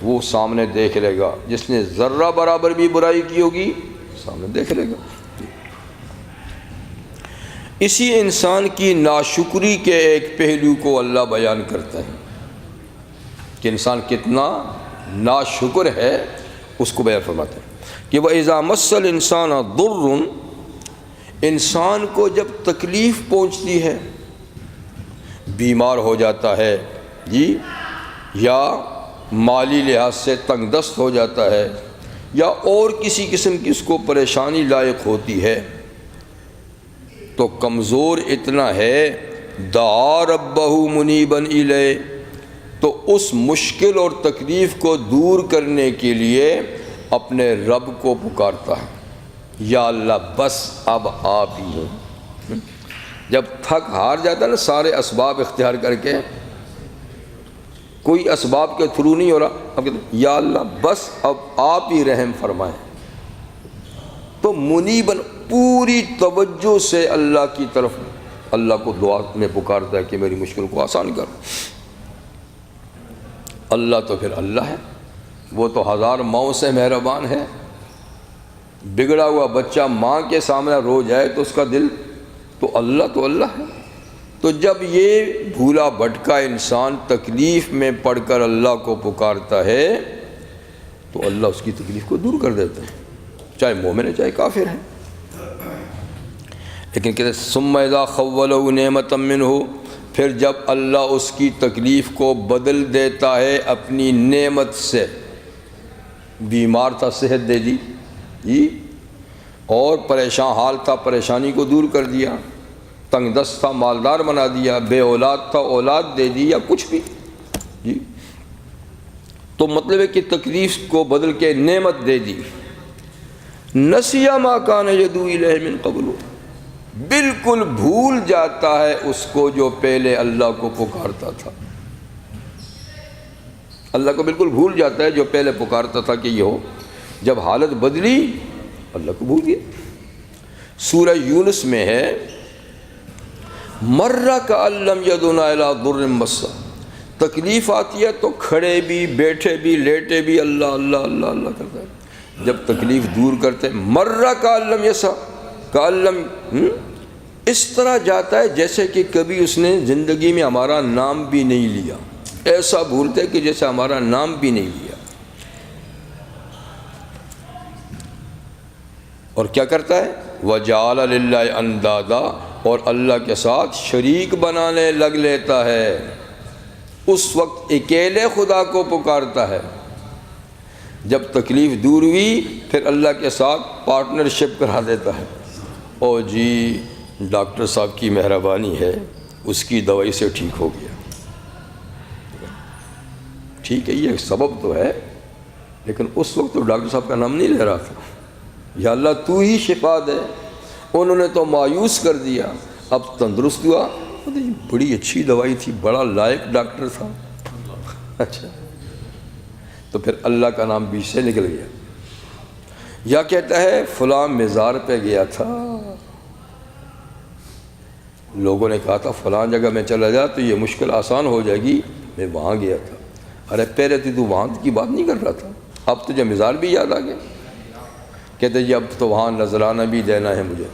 وہ سامنے دیکھ لے گا، جس نے ذرہ برابر بھی برائی کی ہوگی سامنے دیکھ لے گا۔ اسی انسان کی ناشکری کے ایک پہلو کو اللہ بیان کرتا ہے کہ انسان کتنا ناشکر ہے، اس کو بیان فرماتے ہیں کہ وَإِذَا مَسَّ الْإِنسَانَ ضُرٌّ، انسان کو جب تکلیف پہنچتی ہے، بیمار ہو جاتا ہے جی، یا مالی لحاظ سے تنگ دست ہو جاتا ہے، یا اور کسی قسم کی اس کو پریشانی لاحق ہوتی ہے، تو کمزور اتنا ہے، دعا ربہ منیباً الیہ، تو اس مشکل اور تکلیف کو دور کرنے کے لیے اپنے رب کو پکارتا ہے، یا اللہ بس اب آپ ہی ہیں۔ جب تھک ہار جاتا ہے نا سارے اسباب اختیار کر کے، کوئی اسباب کے تھرو نہیں ہو رہا، اب کہتے ہیں یا اللہ بس اب آپ ہی رحم فرمائیں، تو منیباً پوری توجہ سے اللہ کی طرف اللہ کو دعا میں پکارتا ہے کہ میری مشکل کو آسان کر۔ اللہ تو پھر اللہ ہے، وہ تو ہزار ماؤں سے مہربان ہے۔ بگڑا ہوا بچہ ماں کے سامنے رو جائے تو اس کا دل تو اللہ ہے۔ تو جب یہ بھولا بھٹکا انسان تکلیف میں پڑھ کر اللہ کو پکارتا ہے تو اللہ اس کی تکلیف کو دور کر دیتا ہے، چاہے مومن ہے چاہے کافر ہے۔ لیکن کہتے ہیں ثم اذا خولہ نعمۃ منہ، پھر جب اللہ اس کی تکلیف کو بدل دیتا ہے اپنی نعمت سے، بیمار تھا صحت دے دی جی، اور پریشان حال تھا پریشانی کو دور کر دیا، تنگ دست تھا مالدار بنا دیا، بے اولاد تھا اولاد دے دی، یا کچھ بھی جی، تو مطلب ہے کہ تکلیف کو بدل کے نعمت دے دی. نسیا ما کان یدعو الیہ من قبل، بالکل بھول جاتا ہے اس کو جو پہلے اللہ کو پکارتا تھا. اللہ کو بالکل بھول جاتا ہے جو پہلے پکارتا تھا کہ یہ ہو. جب حالت بدلی اللہ کو بھول گیا. سورہ یونس میں ہے مرہ کأن لم یدعنا الی ضر مسہ، تکلیف آتی ہے تو کھڑے بھی بیٹھے بھی لیٹے بھی اللہ اللہ اللہ اللہ کرتا ہے. جب تکلیف دور کرتے مرہ کأن لم یسع کأن لم، اس طرح جاتا ہے جیسے کہ کبھی اس نے زندگی میں ہمارا نام بھی نہیں لیا. ایسا بھولتے کہ جیسے ہمارا نام بھی نہیں لیا. اور کیا کرتا ہے وَجَعَلَ لِلَّهِ أَنْدَادًا، اور اللہ کے ساتھ شریک بنانے لگ لیتا ہے. اس وقت اکیلے خدا کو پکارتا ہے. جب تکلیف دور ہوئی پھر اللہ کے ساتھ پارٹنرشپ کرا دیتا ہے. او جی ڈاکٹر صاحب کی مہربانی ہے، اس کی دوائی سے ٹھیک ہو گیا. ٹھیک ہے یہ سبب تو ہے، لیکن اس وقت تو ڈاکٹر صاحب کا نام نہیں لے رہا تھا. یا اللہ تو ہی شفا دے. انہوں نے تو مایوس کر دیا، اب تندرست ہوا. بڑی اچھی دوائی تھی، بڑا لائق ڈاکٹر تھا. اچھا تو پھر اللہ کا نام بیچ سے نکل گیا. یا کہتا ہے فلاں مزار پہ گیا تھا، لوگوں نے کہا تھا فلاں جگہ میں چلا جا تو یہ مشکل آسان ہو جائے گی، میں وہاں گیا تھا. ارے پہلے تو وہاں کی بات نہیں کر رہا تھا، اب تجھے مزار بھی یاد آ گیا. کہتے جی اب تو وہاں نذرانہ بھی دینا ہے مجھے،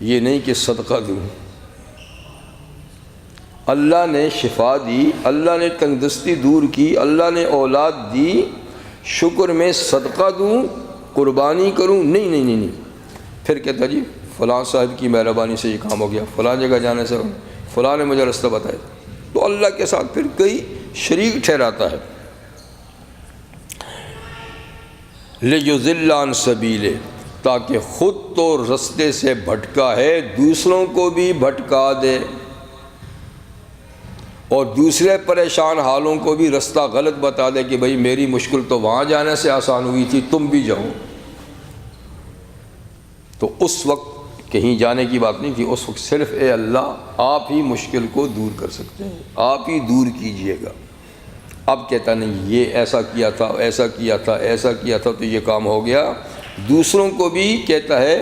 یہ نہیں کہ صدقہ دوں. اللہ نے شفا دی، اللہ نے تنگدستی دور کی، اللہ نے اولاد دی، شکر میں صدقہ دوں قربانی کروں؟ نہیں نہیں نہیں نہیں. پھر کہتا جی فلاں صاحب کی مہربانی سے یہ کام ہو گیا، فلاں جگہ جانے سے فلاں نے مجھے رستہ بتایا. تو اللہ کے ساتھ پھر کئی شریک ٹھہراتا ہے. لِيُضِلَّ عَن سَبِيلِهِ، تاکہ خود تو رستے سے بھٹکا ہے دوسروں کو بھی بھٹکا دے، اور دوسرے پریشان حالوں کو بھی رستہ غلط بتا دے کہ بھئی میری مشکل تو وہاں جانے سے آسان ہوئی تھی، تم بھی جاؤ. تو اس وقت کہیں جانے کی بات نہیں تھی، اس وقت صرف اے اللہ آپ ہی مشکل کو دور کر سکتے ہیں، آپ ہی دور کیجئے گا. اب کہتا نہیں یہ ایسا کیا تھا ایسا کیا تھا ایسا کیا تھا تو یہ کام ہو گیا. دوسروں کو بھی کہتا ہے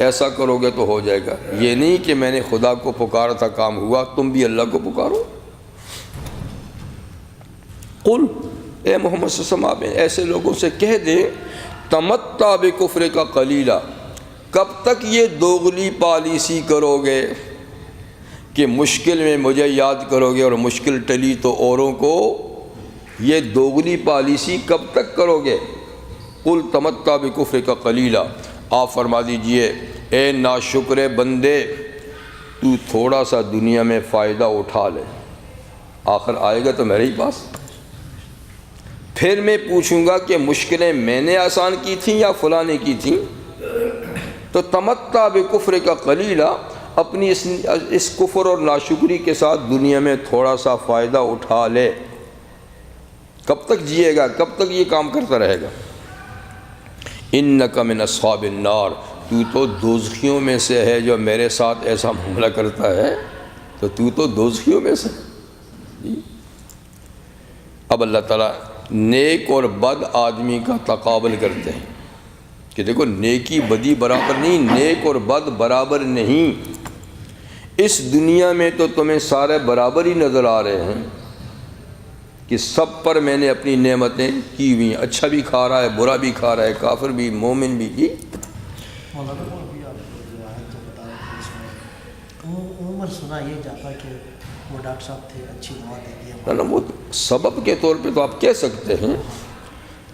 ایسا کرو گے تو ہو جائے گا. یہ نہیں کہ میں نے خدا کو پکارا تھا کام ہوا، تم بھی اللہ کو پکارو. قل، اے محمد صلی اللہ علیہ وسلم ایسے لوگوں سے کہہ دے تمتع بکفر کا قلیلا، کب تک یہ دوغلی پالیسی کرو گے کہ مشکل میں مجھے یاد کرو گے اور مشکل ٹلی تو اوروں کو؟ یہ دوغلی پالیسی کب تک کرو گے؟ قل تمتع بکفر کا قلیلا، آپ فرما دیجئے اے ناشکر بندے تو تھوڑا سا دنیا میں فائدہ اٹھا لے، آخر آئے گا تو میرے ہی پاس. پھر میں پوچھوں گا کہ مشکلیں میں نے آسان کی تھیں یا فلاں نے کی تھیں. تو تمتع بکفر کا قلیلا، اپنی اس کفر اور ناشکری کے ساتھ دنیا میں تھوڑا سا فائدہ اٹھا لے. کب تک جیے گا؟ کب تک یہ کام کرتا رہے گا؟ انک من اصحاب النار، تو دوزخیوں میں سے ہے جو میرے ساتھ ایسا معاملہ کرتا ہے، تو دوزخیوں میں سے. اب اللہ تعالیٰ نیک اور بد آدمی کا تقابل کرتے ہیں کہ دیکھو نیکی بدی برابر نہیں، نیک اور بد برابر نہیں. اس دنیا میں تو تمہیں سارے برابر ہی نظر آ رہے ہیں کہ سب پر میں نے اپنی نعمتیں کی ہوئی ہیں. اچھا بھی کھا رہا ہے، برا بھی کھا رہا ہے، کافر بھی مومن بھی. جی عمر سنا یہ جاتا کہ وہ ڈاکٹر صاحب تھے، اچھی دوا دے دی. نا وہ سبب کے طور پہ تو آپ کہہ سکتے ہیں،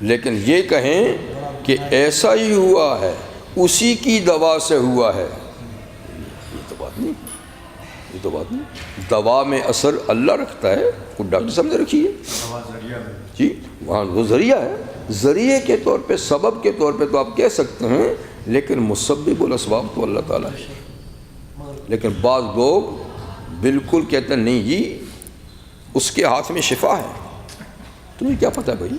لیکن یہ کہیں کہ ایسا ہی ہوا ہے، اسی کی دوا سے ہوا ہے، یہ تو بات نہیں. یہ تو بات نہیں. دوا میں اثر اللہ رکھتا ہے، کوئی ڈاکٹر صاحب نے رکھی ہے جی، وہاں وہ ذریعہ ہے. ذریعے کے طور پہ سبب کے طور پہ تو آپ کہہ سکتے ہیں، لیکن مسبب الاسباب تو اللہ تعالیٰ ہے. لیکن بعض لوگ بالکل کہتے ہیں نہیں جی اس کے ہاتھ میں شفا ہے. تمہیں کیا پتہ بھائی،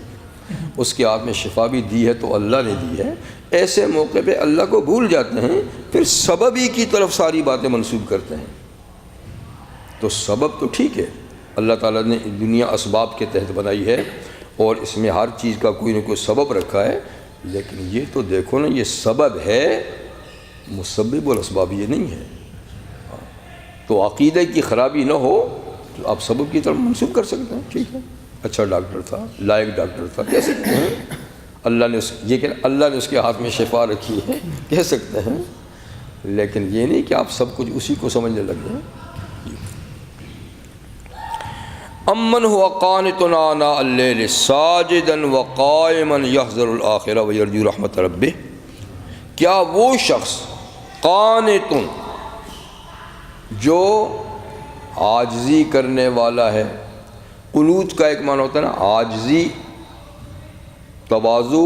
اس کے ہاتھ میں شفا بھی دی ہے تو اللہ نے دی ہے۔ ایسے موقع پہ اللہ کو بھول جاتے ہیں، پھر سبب ہی کی طرف ساری باتیں منسوب کرتے ہیں۔ تو سبب تو ٹھیک ہے، اللہ تعالیٰ نے دنیا اسباب کے تحت بنائی ہے اور اس میں ہر چیز کا کوئی نہ کوئی سبب رکھا ہے، لیکن یہ تو دیکھو نا، یہ سبب ہے، مسبب الاسباب یہ نہیں ہے۔ تو عقیدے کی خرابی نہ ہو تو آپ سبب کی طرف منسوب کر سکتے ہیں، ٹھیک ہے، اچھا ڈاکٹر تھا، لائق ڈاکٹر تھا، کہہ سکتے ہیں اللہ نے یہ کہ اللہ نے اس کے ہاتھ میں شفا رکھی ہے، کہہ سکتے ہیں، لیکن یہ نہیں کہ آپ سب کچھ اسی کو سمجھنے لگے ہیں۔ امن هو قانت آناء اللیل ساجدا وقائما یحذر الآخرہ ویرجو رحمت ربہ، کیا وہ شخص قانت جو عاجزی کرنے والا ہے، قنوت کا ایک معنی ہوتا ہے نا عاجزی، تواضع،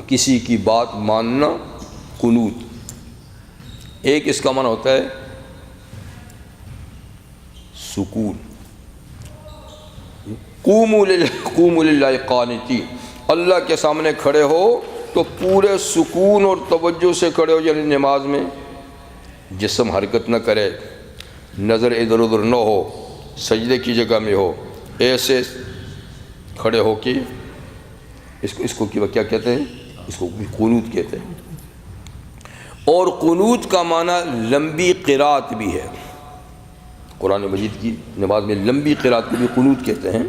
کسی کی بات ماننا، قنوت، ایک اس کا معنی ہوتا ہے سکون، قوموا للہ قانتین، اللہ کے سامنے کھڑے ہو تو پورے سکون اور توجہ سے کھڑے ہو، یعنی نماز میں جسم حرکت نہ کرے، نظر ادھر ادھر نہ ہو، سجدے کی جگہ میں ہو، ایسے کھڑے ہو کے اس کو کیا کہتے ہیں، اس کو قنوت کہتے ہیں۔ اور قنوت کا معنی لمبی قرات بھی ہے، قرآن مجید کی نماز میں لمبی قرات کو بھی قنوت کہتے ہیں،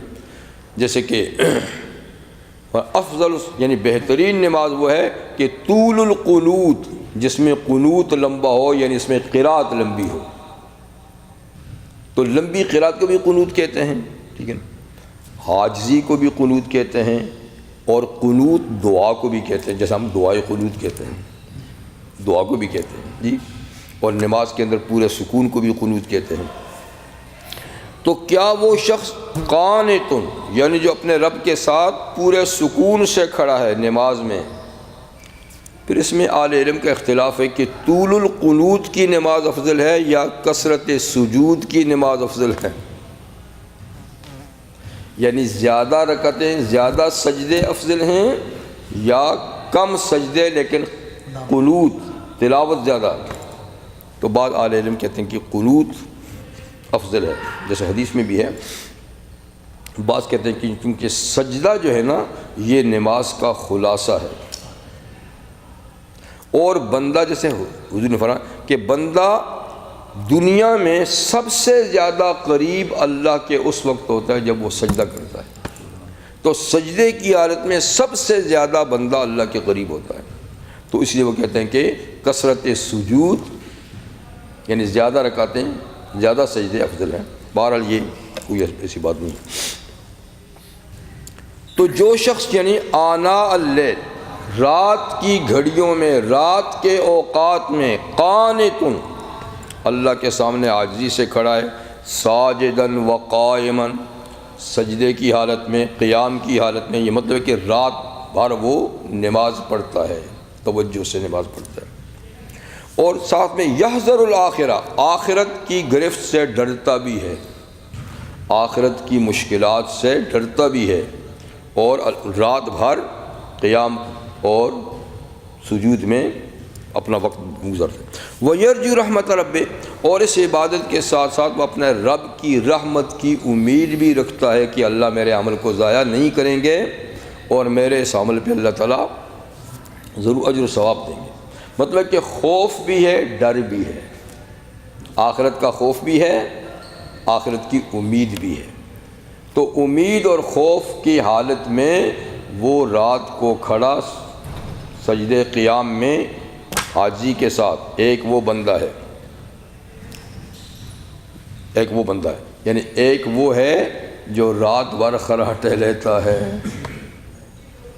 جیسے کہ افضل یعنی بہترین نماز وہ ہے کہ طول القنوت، جس میں قنوت لمبا ہو، یعنی اس میں قرات لمبی ہو، تو لمبی قرات کو بھی قنوت کہتے ہیں، ٹھیک ہے نا، عاجزی کو بھی قنوت کہتے ہیں، اور قنوت دعا کو بھی کہتے ہیں، جیسا ہم دعائے قنوت کہتے ہیں، دعا کو بھی کہتے ہیں جی، اور نماز کے اندر پورے سکون کو بھی قنوت کہتے ہیں۔ تو کیا وہ شخص قانتن یعنی جو اپنے رب کے ساتھ پورے سکون سے کھڑا ہے نماز میں، پھر اس میں اہل علم کا اختلاف ہے کہ طول القنوت کی نماز افضل ہے یا کثرت سجود کی نماز افضل ہے، یعنی زیادہ رکعتیں، زیادہ سجدے افضل ہیں یا کم سجدے لیکن قنوت تلاوت زیادہ۔ تو بعض اہل علم کہتے ہیں کہ قنوت افضل ہے، جیسے حدیث میں بھی ہے، بعض کہتے ہیں کہ کیونکہ سجدہ جو ہے نا یہ نماز کا خلاصہ ہے، اور بندہ جیسے حضور نے فرمایا کہ بندہ دنیا میں سب سے زیادہ قریب اللہ کے اس وقت ہوتا ہے جب وہ سجدہ کرتا ہے، تو سجدے کی حالت میں سب سے زیادہ بندہ اللہ کے قریب ہوتا ہے، تو اس لیے وہ کہتے ہیں کہ کثرت سجود یعنی زیادہ رکعتیں، زیادہ سجدے افضل ہیں۔ بہرحال یہ کوئی ایسی بات نہیں۔ تو جو شخص یعنی آناء اللیل رات کی گھڑیوں میں، رات کے اوقات میں، قانتن اللہ کے سامنے عاجزی سے کھڑا ہے، ساجدن وقائما سجدے کی حالت میں، قیام کی حالت میں، یہ مطلب ہے کہ رات بھر وہ نماز پڑھتا ہے، توجہ سے نماز پڑھتا ہے، اور ساتھ میں یحذر الآخرہ آخرت کی گرفت سے ڈرتا بھی ہے، آخرت کی مشکلات سے ڈرتا بھی ہے، اور رات بھر قیام اور سجود میں اپنا وقت گزرتا ہے۔ وَيَرْجُو رَحْمَتَ رَبِّهِ اور اس عبادت کے ساتھ ساتھ وہ اپنے رب کی رحمت کی امید بھی رکھتا ہے کہ اللہ میرے عمل کو ضائع نہیں کریں گے اور میرے اس عمل پہ اللہ تعالیٰ ضرور اجر و ثواب دیں گے۔ مطلب کہ خوف بھی ہے، ڈر بھی ہے، آخرت کا خوف بھی ہے، آخرت کی امید بھی ہے۔ تو امید اور خوف کی حالت میں وہ رات کو کھڑا سجدے قیام میں عاجزی کے ساتھ، ایک وہ بندہ ہے، ایک وہ بندہ ہے، یعنی ایک وہ ہے جو رات بھر خراٹے لیتا ہے،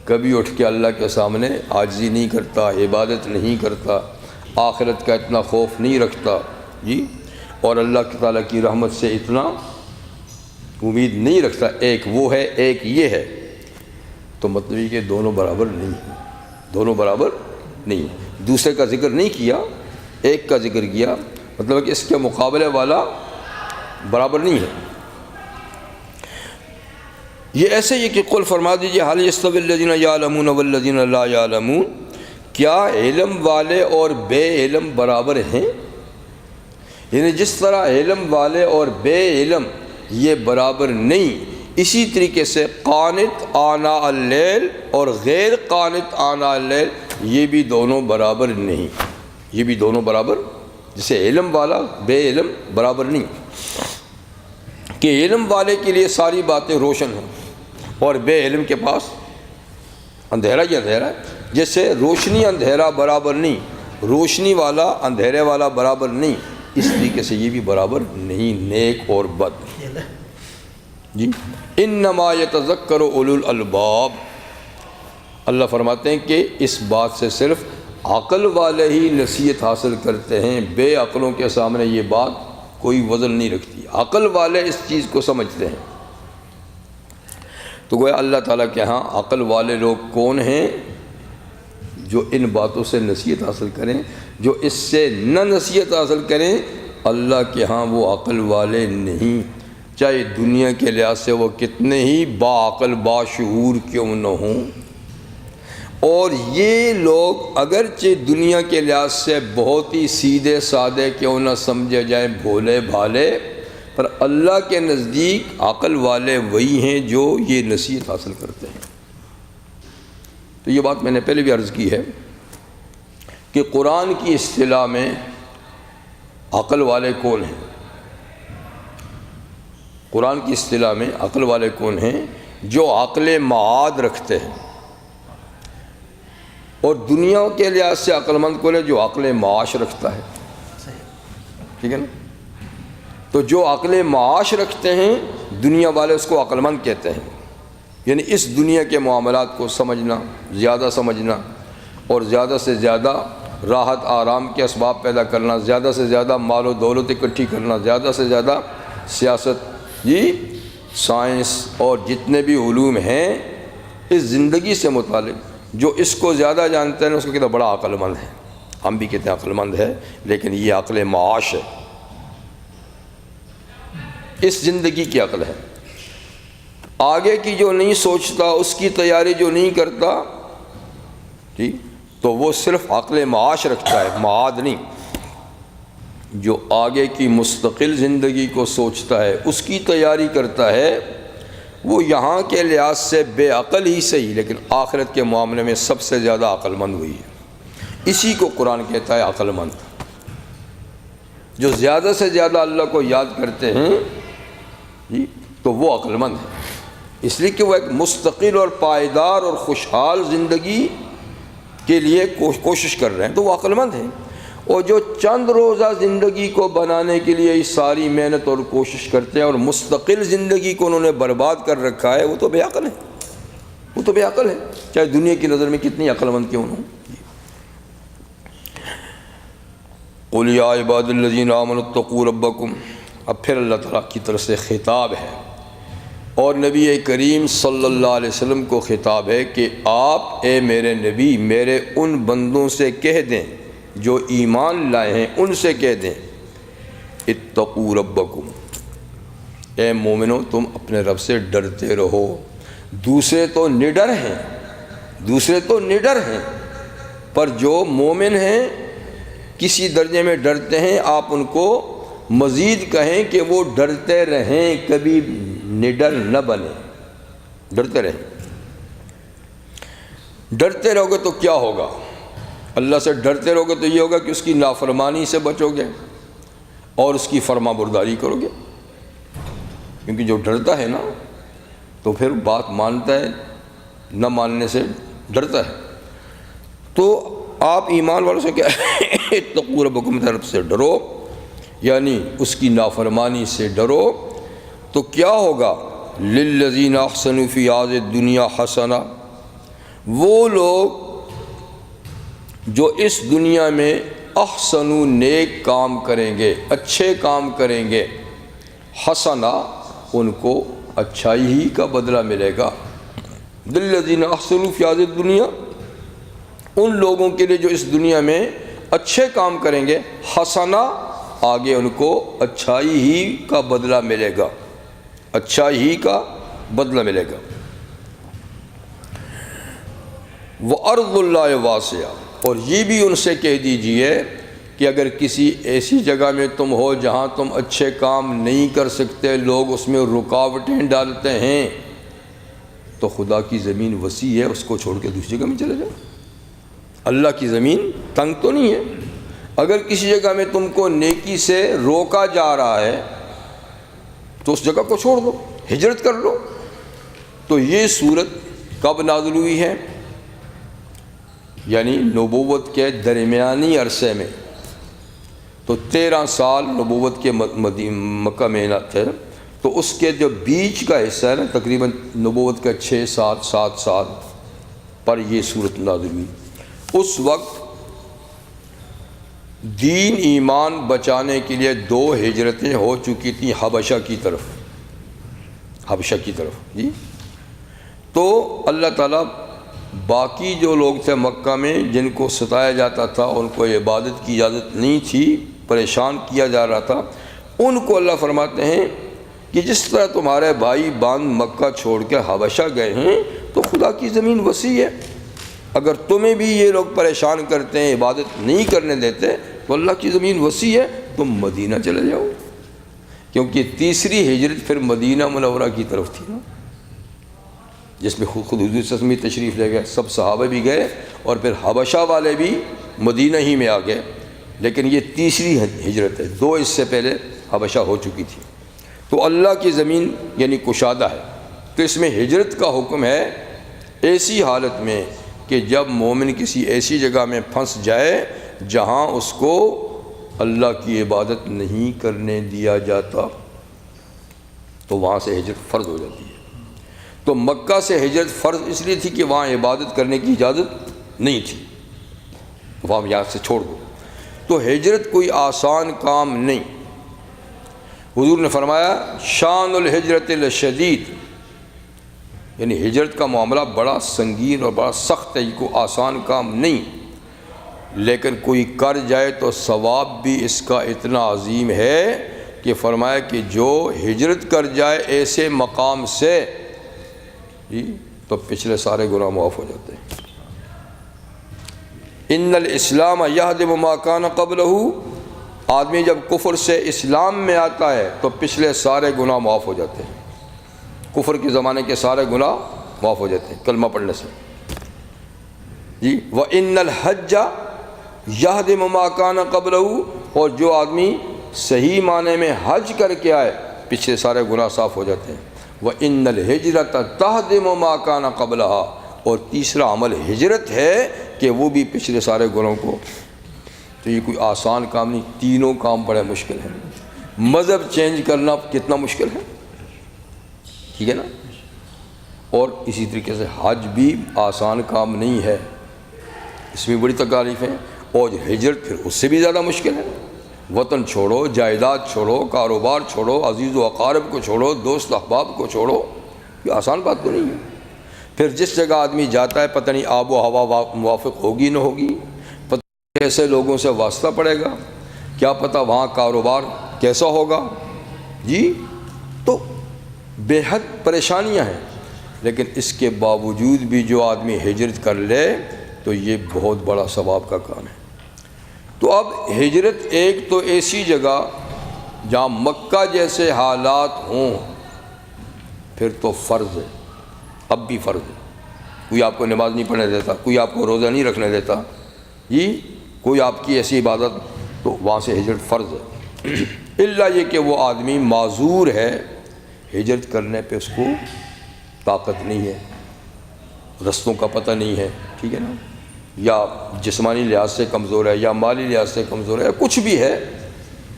کبھی اٹھ کے اللہ کے سامنے عاجزی نہیں کرتا، عبادت نہیں کرتا، آخرت کا اتنا خوف نہیں رکھتا جی، اور اللہ تعالیٰ کی رحمت سے اتنا امید نہیں رکھتا، ایک وہ ہے، ایک یہ ہے۔ تو مطلب یہ کہ دونوں برابر نہیں ہیں، دونوں برابر نہیں ہیں، دوسرے کا ذکر نہیں کیا، ایک کا ذکر کیا، مطلب کہ اس کے مقابلے والا برابر نہیں ہے۔ یہ ایسے ہی کہ قل فرما دیجئے حل یستوی الذین یعلمون والذین لا یعلمون، کیا علم والے اور بے علم برابر ہیں؟ یعنی جس طرح علم والے اور بے علم یہ برابر نہیں، اسی طریقے سے قانت آناء اللیل اور غیر قانت آناء اللیل یہ بھی دونوں برابر نہیں، یہ بھی دونوں برابر، جسے علم والا بے علم برابر نہیں، کہ علم والے کے لیے ساری باتیں روشن ہیں اور بے علم کے پاس اندھیرا ہی اندھیرا ہے۔ جیسے روشنی اندھیرا برابر نہیں، روشنی والا اندھیرے والا برابر نہیں، اس طریقے سے یہ بھی برابر نہیں، نیک اور بد۔ جی انما یتذکر اولو الالباب، اللہ فرماتے ہیں کہ اس بات سے صرف عقل والے ہی نصیحت حاصل کرتے ہیں، بے عقلوں کے سامنے یہ بات کوئی وزن نہیں رکھتی، عقل والے اس چیز کو سمجھتے ہیں۔ تو گویا اللہ تعالیٰ کے ہاں عقل والے لوگ کون ہیں؟ جو ان باتوں سے نصیحت حاصل کریں، جو اس سے نہ نصیحت حاصل کریں، اللہ کے ہاں وہ عقل والے نہیں، چاہے دنیا کے لحاظ سے وہ کتنے ہی باعقل باشعور کیوں نہ ہوں۔ اور یہ لوگ اگرچہ دنیا کے لحاظ سے بہت ہی سیدھے سادے کیوں نہ سمجھے جائیں، بھولے بھالے، پر اللہ کے نزدیک عقل والے وہی ہیں جو یہ نصیحت حاصل کرتے ہیں۔ تو یہ بات میں نے پہلے بھی عرض کی ہے کہ قرآن کی اصطلاح میں عقل والے کون ہیں؟ قرآن کی اصطلاح میں عقل والے کون ہیں؟ جو عقل معاد رکھتے ہیں۔ اور دنیا کے لحاظ سے عقل مند کون ہے؟ جو عقل معاش رکھتا ہے، ٹھیک ہے نا؟ تو جو عقل معاش رکھتے ہیں دنیا والے اس کو عقل مند کہتے ہیں، یعنی اس دنیا کے معاملات کو سمجھنا، زیادہ سمجھنا، اور زیادہ سے زیادہ راحت آرام کے اسباب پیدا کرنا، زیادہ سے زیادہ مال و دولت اکٹھی کرنا، زیادہ سے زیادہ سیاست، سائنس اور جتنے بھی علوم ہیں اس زندگی سے متعلق، جو اس کو زیادہ جانتے ہیں اس کو کہتے ہیں بڑا عقل مند ہے۔ ہم بھی کہتے ہیں عقل مند ہے، لیکن یہ عقل معاش ہے، اس زندگی کی عقل ہے۔ آگے کی جو نہیں سوچتا، اس کی تیاری جو نہیں کرتا، ٹھیک، تو وہ صرف عقل معاش رکھتا ہے، معاد نہیں۔ جو آگے کی مستقل زندگی کو سوچتا ہے، اس کی تیاری کرتا ہے، وہ یہاں کے لحاظ سے بے عقل ہی صحیح، لیکن آخرت کے معاملے میں سب سے زیادہ عقل مند ہوئی ہے۔ اسی کو قرآن کہتا ہے عقل مند، جو زیادہ سے زیادہ اللہ کو یاد کرتے ہیں، تو وہ عقل مند ہے، اس لیے کہ وہ ایک مستقل اور پائیدار اور خوشحال زندگی کے لیے کوشش کر رہے ہیں، تو وہ عقل مند ہیں۔ اور جو چند روزہ زندگی کو بنانے کے لیے ساری محنت اور کوشش کرتے ہیں اور مستقل زندگی کو انہوں نے برباد کر رکھا ہے، وہ تو بے عقل ہے، وہ تو بے عقل ہے، چاہے دنیا کی نظر میں کتنی عقل مند کیوں نہ ہوں۔ قُلْ يَا عِبَادِ الَّذِينَ آمَنُوا اتَّقُوا رَبَّكُمْ، اب پھر اللہ تعالیٰ کی طرف سے خطاب ہے اور نبی کریم صلی اللہ علیہ وسلم کو خطاب ہے کہ آپ اے میرے نبی میرے ان بندوں سے کہہ دیں جو ایمان لائے ہیں، ان سے کہہ دیں اتقوا ربکم، اے مومنو تم اپنے رب سے ڈرتے رہو۔ دوسرے تو نڈر ہیں، دوسرے تو نڈر ہیں، پر جو مومن ہیں کسی درجے میں ڈرتے ہیں، آپ ان کو مزید کہیں کہ وہ ڈرتے رہیں، کبھی نڈر نہ بنے، ڈرتے رہیں۔ ڈرتے رہو گے تو کیا ہوگا؟ اللہ سے ڈرتے رہو گے تو یہ ہوگا کہ اس کی نافرمانی سے بچو گے اور اس کی فرما برداری کرو گے، کیونکہ جو ڈرتا ہے نا تو پھر بات مانتا ہے، نہ ماننے سے ڈرتا ہے۔ تو آپ ایمان والوں سے کیا اتقوا ربکم، طرف سے ڈرو، یعنی اس کی نافرمانی سے ڈرو، تو کیا ہوگا؟ للذین احسنوا فی ہذہ الدنیا حسنہ، وہ لوگ جو اس دنیا میں احسنوا نیک کام کریں گے، اچھے کام کریں گے، حسنہ ان کو اچھائی ہی کا بدلہ ملے گا۔ للذین احسنوا فی ہذہ الدنیا، ان لوگوں کے لیے جو اس دنیا میں اچھے کام کریں گے، حسنہ آگے ان کو اچھائی ہی کا بدلہ ملے گا، اچھائی ہی کا بدلہ ملے گا۔ وَأَرْضُ اللَّهِ وَاسِعَةٌ، اور یہ بھی ان سے کہہ دیجئے کہ اگر کسی ایسی جگہ میں تم ہو جہاں تم اچھے کام نہیں کر سکتے، لوگ اس میں رکاوٹیں ڈالتے ہیں، تو خدا کی زمین وسیع ہے، اس کو چھوڑ کے دوسری جگہ میں چلے جاؤ۔ اللہ کی زمین تنگ تو نہیں ہے۔ اگر کسی جگہ میں تم کو نیکی سے روکا جا رہا ہے تو اس جگہ کو چھوڑ دو، ہجرت کر لو۔ تو یہ صورت کب نازل ہوئی ہے؟ یعنی نبوت کے درمیانی عرصے میں، تو 13 سال نبوت کے مکہ میں تھے، تو اس کے جو بیچ کا حصہ ہے نا، تقریباً نبوت کا 7 سال پر یہ صورت نازل ہوئی۔ اس وقت دین ایمان بچانے کے لیے 2 ہجرتیں ہو چکی تھیں حبشہ کی طرف جی۔ تو اللہ تعالیٰ باقی جو لوگ تھے مکہ میں جن کو ستایا جاتا تھا، ان کو عبادت کی اجازت نہیں تھی، پریشان کیا جا رہا تھا، ان کو اللہ فرماتے ہیں کہ جس طرح تمہارے بھائی باندھ مکہ چھوڑ کے حبشہ گئے ہیں، تو خدا کی زمین وسیع ہے، اگر تمہیں بھی یہ لوگ پریشان کرتے ہیں، عبادت نہیں کرنے دیتے، تو اللہ کی زمین وسیع ہے، تم مدینہ چلے جاؤ۔ کیونکہ تیسری ہجرت پھر مدینہ منورہ کی طرف تھی نا، جس میں خود حضور صلی اللہ علیہ وسلم تشریف لے گئے، سب صحابہ بھی گئے، اور پھر حبشہ والے بھی مدینہ ہی میں آ گئے، لیکن یہ تیسری ہجرت ہے، 2 اس سے پہلے حبشہ ہو چکی تھی۔ تو اللہ کی زمین یعنی کشادہ ہے، تو اس میں ہجرت کا حکم ہے ایسی حالت میں کہ جب مومن کسی ایسی جگہ میں پھنس جائے جہاں اس کو اللہ کی عبادت نہیں کرنے دیا جاتا، تو وہاں سے ہجرت فرض ہو جاتی ہے۔ تو مکہ سے ہجرت فرض اس لیے تھی کہ وہاں عبادت کرنے کی اجازت نہیں تھی، وہاں یہاں سے چھوڑ دو۔ تو ہجرت کوئی آسان کام نہیں۔ حضور نے فرمایا شان الحجرت لشدید، یعنی ہجرت کا معاملہ بڑا سنگین اور بڑا سخت ہے، یہ کوئی آسان کام نہیں، لیکن کوئی کر جائے تو ثواب بھی اس کا اتنا عظیم ہے کہ فرمایا کہ جو ہجرت کر جائے ایسے مقام سے جی، تو پچھلے سارے گناہ معاف ہو جاتے ہیں۔ ان الاسلام یہدم ما کان قبلہ، آدمی جب کفر سے اسلام میں آتا ہے تو پچھلے سارے گناہ معاف ہو جاتے ہیں، کفر کے زمانے کے سارے گناہ معاف ہو جاتے ہیں کلمہ پڑھنے سے جی۔ وَإِنَّ الْحَجَّ يَهْدِمُ مَا كَانَ قَبْلَهُ، اور جو آدمی صحیح معنی میں حج کر کے آئے پچھلے سارے گناہ صاف ہو جاتے ہیں۔ وَإِنَّ الْهِجْرَةَ تَهْدِمُ مَا كَانَ قَبْلَهَا، اور تیسرا عمل ہجرت ہے کہ وہ بھی پچھلے سارے گناہوں کو، تو یہ کوئی آسان کام نہیں، تینوں کام بڑے مشکل ہیں۔ مذہب چینج کرنا کتنا مشکل ہے، ٹھیک ہے نا، اور اسی طریقے سے حج بھی آسان کام نہیں ہے، اس میں بڑی تکالیف ہیں، اور ہجرت پھر اس سے بھی زیادہ مشکل ہے۔ وطن چھوڑو، جائیداد چھوڑو، کاروبار چھوڑو، عزیز و اقارب کو چھوڑو، دوست احباب کو چھوڑو، یہ آسان بات تو نہیں ہے۔ پھر جس جگہ آدمی جاتا ہے پتہ نہیں آب و ہوا موافق ہوگی نہ ہوگی، پتہ نہیں کیسے لوگوں سے واسطہ پڑے گا، کیا پتہ وہاں کاروبار کیسا ہوگا جی، تو بے حد پریشانیاں ہیں، لیکن اس کے باوجود بھی جو آدمی ہجرت کر لے تو یہ بہت بڑا ثواب کا کام ہے۔ تو اب ہجرت ایک تو ایسی جگہ جہاں مکہ جیسے حالات ہوں، پھر تو فرض ہے، اب بھی فرض ہے، کوئی آپ کو نماز نہیں پڑھنے دیتا، کوئی آپ کو روزہ نہیں رکھنے دیتا جی، کوئی آپ کی ایسی عبادت، تو وہاں سے ہجرت فرض ہے، الا یہ کہ وہ آدمی معذور ہے، ہجرت کرنے پہ اس کو طاقت نہیں ہے، رستوں کا پتہ نہیں ہے، ٹھیک ہے نا، یا جسمانی لحاظ سے کمزور ہے، یا مالی لحاظ سے کمزور ہے، یا کچھ بھی ہے،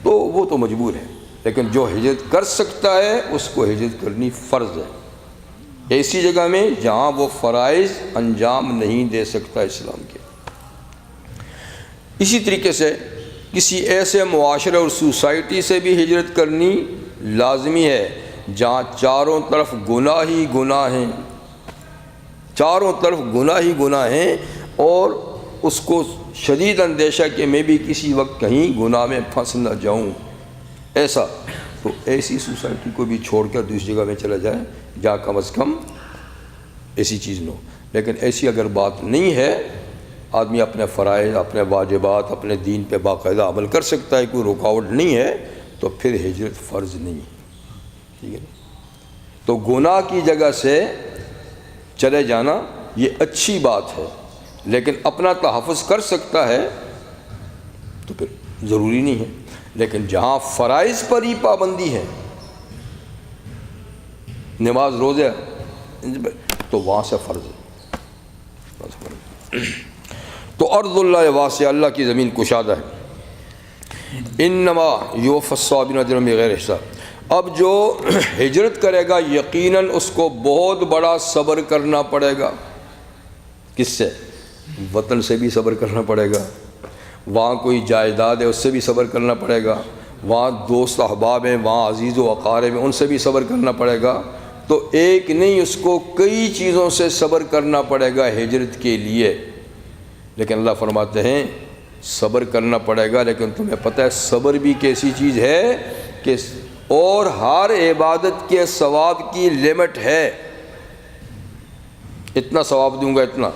تو وہ تو مجبور ہے۔ لیکن جو ہجرت کر سکتا ہے اس کو ہجرت کرنی فرض ہے، ایسی جگہ میں جہاں وہ فرائض انجام نہیں دے سکتا اسلام کے۔ اسی طریقے سے کسی ایسے معاشرے اور سوسائٹی سے بھی ہجرت کرنی لازمی ہے جہاں چاروں طرف گناہ ہی گناہ ہیں، چاروں طرف گناہ ہی گناہ ہیں، اور اس کو شدید اندیشہ کہ میں بھی کسی وقت کہیں گناہ میں پھنس نہ جاؤں، ایسا تو ایسی سوسائٹی کو بھی چھوڑ کر دوسری جگہ میں چلا جائے جہاں کم از کم ایسی چیز نہ ہو. لیکن ایسی اگر بات نہیں ہے، آدمی اپنے فرائض، اپنے واجبات، اپنے دین پہ باقاعدہ عمل کر سکتا ہے، کوئی رکاوٹ نہیں ہے، تو پھر ہجرت فرض نہیں ہے. ٹھیک ہے. تو گناہ کی جگہ سے چلے جانا یہ اچھی بات ہے، لیکن اپنا تحفظ کر سکتا ہے تو پھر ضروری نہیں ہے. لیکن جہاں فرائض پر ہی پابندی ہے، نماز روزے، تو وہاں سے فرض ہے. تو ارض اللہ واسع، اللہ کی زمین کشادہ ہے. انما یوفی الصابرین اجرہم بغیر حساب. اب جو ہجرت کرے گا یقیناً اس کو بہت بڑا صبر کرنا پڑے گا. کس سے؟ وطن سے بھی صبر کرنا پڑے گا، وہاں کوئی جائیداد ہے اس سے بھی صبر کرنا پڑے گا، وہاں دوست احباب ہیں، وہاں عزیز و اقارب ہیں، ان سے بھی صبر کرنا پڑے گا. تو ایک نہیں، اس کو کئی چیزوں سے صبر کرنا پڑے گا ہجرت کے لیے. لیکن اللہ فرماتے ہیں صبر کرنا پڑے گا، لیکن تمہیں پتہ ہے صبر بھی کیسی چیز ہے کہ اور ہر عبادت کے ثواب کی لمٹ ہے. اتنا ثواب دوں گا اتنا،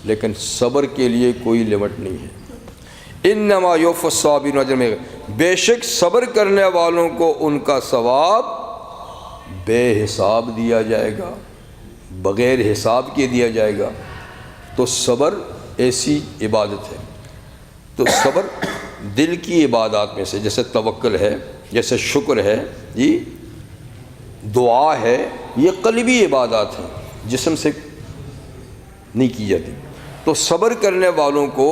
لیکن صبر کے لیے کوئی لمٹ نہیں ہے. انما یوفی الصابرین اجرہم، بے شک صبر کرنے والوں کو ان کا ثواب بے حساب دیا جائے گا، بغیر حساب کے دیا جائے گا. تو صبر ایسی عبادت ہے. تو صبر دل کی عبادات میں سے، جیسے توکل ہے، جیسے شکر ہے، جی دعا ہے، یہ قلبی عبادات ہیں، جسم سے نہیں کی جاتی. تو صبر کرنے والوں کو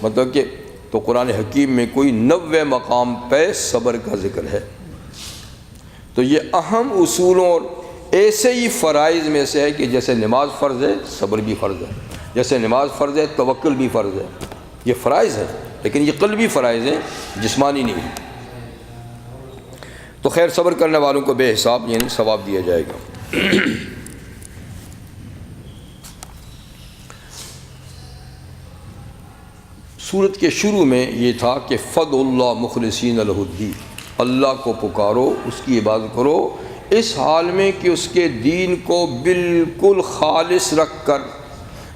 مطلب کہ تو قرآن حکیم میں کوئی 90 مقام پہ صبر کا ذکر ہے. تو یہ اہم اصولوں اور ایسے ہی فرائض میں سے ہے کہ جیسے نماز فرض ہے صبر بھی فرض ہے، جیسے نماز فرض ہے توکل بھی فرض ہے. یہ فرائض ہیں، لیکن یہ قلبی فرائض ہیں، جسمانی نہیں ہیں. تو خیر صبر کرنے والوں کو بے حساب یعنی ثواب دیا جائے گا. سورت کے شروع میں یہ تھا کہ فدعوا اللہ مخلصین لہ الدین، اللہ کو پکارو، اس کی عبادت کرو اس حال میں کہ اس کے دین کو بالکل خالص رکھ کر،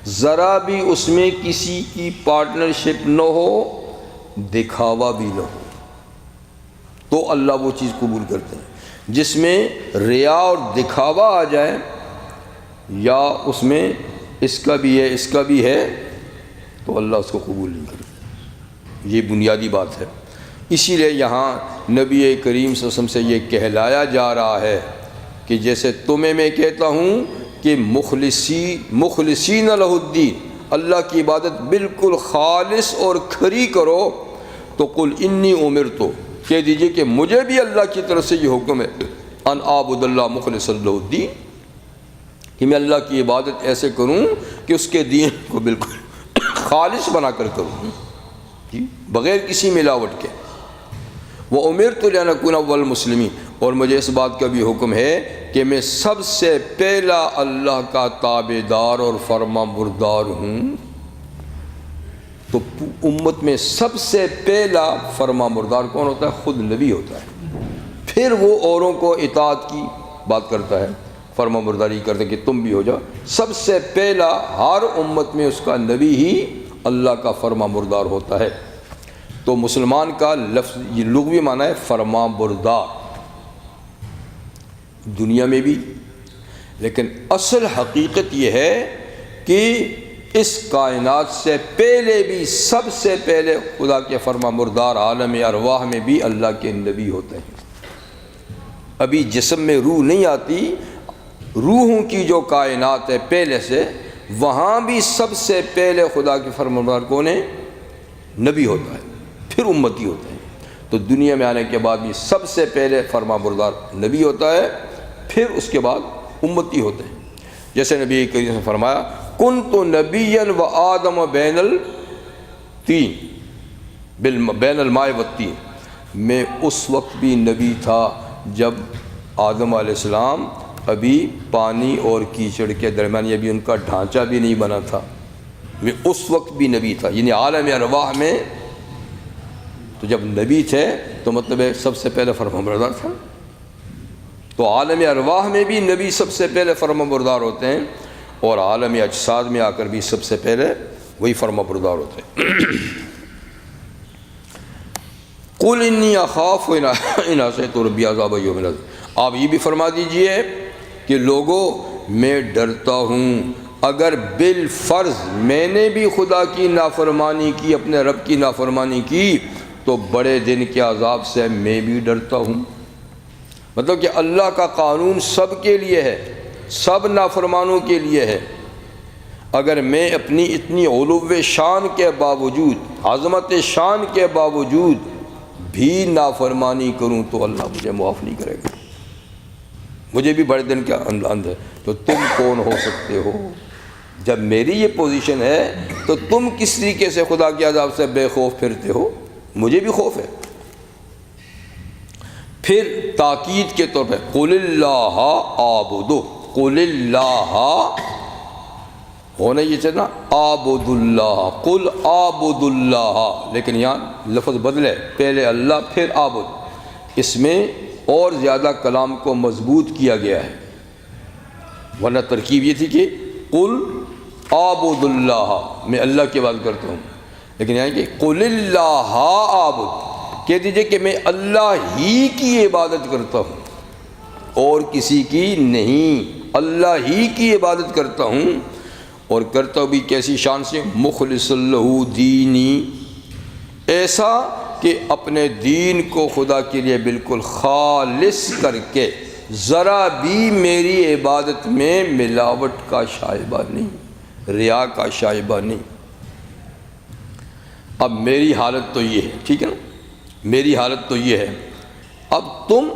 ذرا بھی اس میں کسی کی پارٹنرشپ نہ ہو، دکھاوا بھی نہ ہو. تو اللہ وہ چیز قبول کرتے ہیں. جس میں ریا اور دکھاوا آ جائے، یا اس میں اس کا بھی ہے اس کا بھی ہے، تو اللہ اس کو قبول نہیں کرتا. یہ بنیادی بات ہے. اسی لیے یہاں نبی کریم صلی اللہ علیہ وسلم سے یہ کہلایا جا رہا ہے کہ جیسے تمہیں میں کہتا ہوں کہ مخلصین لہ الدین، اللہ کی عبادت بالکل خالص اور کھری کرو. تو قل انی امرت، کہہ دیجئے کہ مجھے بھی اللہ کی طرف سے یہ حکم ہے، ان اعبد اللہ مخلصا لہ الدین، کہ میں اللہ کی عبادت ایسے کروں کہ اس کے دین کو بالکل خالص بنا کر کروں، بغیر کسی ملاوٹ کے. وَأُمِرْتُ لِأَنْ أَكُونَ أَوَّلَ الْمُسْلِمِينَ، اور مجھے اس بات کا بھی حکم ہے کہ میں سب سے پہلا اللہ کا تابعدار اور فرما بردار ہوں. تو امت میں سب سے پہلا فرما بردار کون ہوتا ہے؟ خود نبی ہوتا ہے. پھر وہ اوروں کو اطاعت کی بات کرتا ہے، فرما برداری کرتا ہے کہ تم بھی ہو جاؤ. سب سے پہلا ہر امت میں اس کا نبی ہی اللہ کا فرما بردار ہوتا ہے. تو مسلمان کا لفظ یہ لغوی معنی ہے فرما بردار دنیا میں بھی، لیکن اصل حقیقت یہ ہے کہ اس کائنات سے پہلے بھی سب سے پہلے خدا کے فرما بردار عالم ارواح میں بھی اللہ کے نبی ہوتے ہیں. ابھی جسم میں روح نہیں آتی، روحوں کی جو کائنات ہے پہلے سے، وہاں بھی سب سے پہلے خدا کے فرما بردار کون ہے؟ نبی ہوتا ہے، پھر امتی ہوتے ہیں. تو دنیا میں آنے کے بعد بھی سب سے پہلے فرما بردار نبی ہوتا ہے، پھر اس کے بعد امتی ہوتے ہیں. جیسے نبی کریم نے فرمایا کنت نبیا و آدم بین التین بین الماء والتین، میں اس وقت بھی نبی تھا جب آدم علیہ السلام ابھی پانی اور کیچڑ کے درمیان، یہ بھی ان کا ڈھانچہ بھی نہیں بنا تھا، میں اس وقت بھی نبی تھا. یعنی عالم ارواح میں تو جب نبی تھے تو مطلب ہے سب سے پہلے فرما بردار تھا. تو عالم ارواح میں بھی نبی سب سے پہلے فرما بردار ہوتے ہیں، اور عالم اجساد میں آ کر بھی سب سے پہلے وہی فرما بردار ہوتے ہیں۔ قُلْ إِنِّي أَخَافُ إِنْ عَصَيْتُ رَبِّي عَذَابَ يَوْمٍ عَظِيمٍ، آپ یہ بھی فرما دیجئے کہ لوگوں میں ڈرتا ہوں اگر بالفرض میں نے بھی خدا کی نافرمانی کی، اپنے رب کی نافرمانی کی، تو بڑے دن کے عذاب سے میں بھی ڈرتا ہوں۔ مطلب کہ اللہ کا قانون سب کے لیے ہے، سب نافرمانوں کے لیے ہے۔ اگر میں اپنی اتنی علو شان کے باوجود، عظمت شان کے باوجود بھی نافرمانی کروں تو اللہ مجھے معاف نہیں کرے گا، مجھے بھی بڑے دن کے اندر۔ تو تم کون ہو سکتے ہو؟ جب میری یہ پوزیشن ہے تو تم کس طریقے سے خدا کے عذاب سے بے خوف پھرتے ہو؟ مجھے بھی خوف ہے۔ پھر تاکید کے طور پہ قُلِ اللَّهَ اعبدوا، قُلِ اللَّهَ ہونا یہ چاہنا اعبد اللہ، قل اعبد اللہ، لیکن یہاں لفظ بدلے، پہلے اللہ پھر اعبد، اس میں اور زیادہ کلام کو مضبوط کیا گیا ہے، ورنہ ترکیب یہ تھی کہ قل اعبد اللہ، میں اللہ کی بات کرتا ہوں، لیکن یہاں کہ قل اللہ اعبد، کہہ دیجئے کہ میں اللہ ہی کی عبادت کرتا ہوں اور کسی کی نہیں، اللہ ہی کی عبادت کرتا ہوں، اور کرتا ہوں بھی کیسی شان سے؟ مخلص لہ دینی، ایسا کہ اپنے دین کو خدا کے لیے بالکل خالص کر کے، ذرا بھی میری عبادت میں ملاوٹ کا شائبہ نہیں، ریا کا شائبہ نہیں۔ اب میری حالت تو یہ ہے، ٹھیک ہے نا، میری حالت تو یہ ہے، اب تم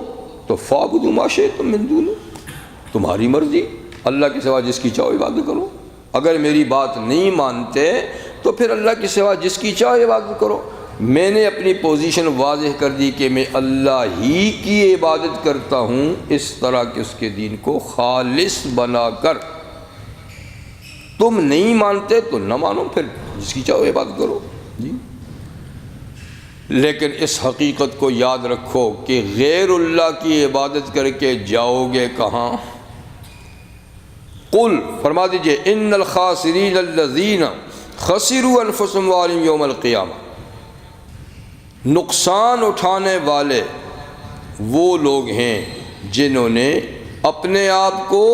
تو فاعبدوا ما شئتم من دونہ، تمہاری مرضی، اللہ کے سوا جس کی چاہو عبادت کرو، اگر میری بات نہیں مانتے تو پھر اللہ کے سوا جس کی چاہو عبادت کرو۔ میں نے اپنی پوزیشن واضح کر دی کہ میں اللہ ہی کی عبادت کرتا ہوں، اس طرح کہ اس کے دین کو خالص بنا کر۔ تم نہیں مانتے تو نہ مانو، پھر جس کی چاہو عبادت کرو جی۔ لیکن اس حقیقت کو یاد رکھو کہ غیر اللہ کی عبادت کر کے جاؤ گے کہاں؟ قل فرما دیجئے ان الخاسرین الذین خسروا انفسهم وعلیہم یوم القیامہ، نقصان اٹھانے والے وہ لوگ ہیں جنہوں نے اپنے آپ کو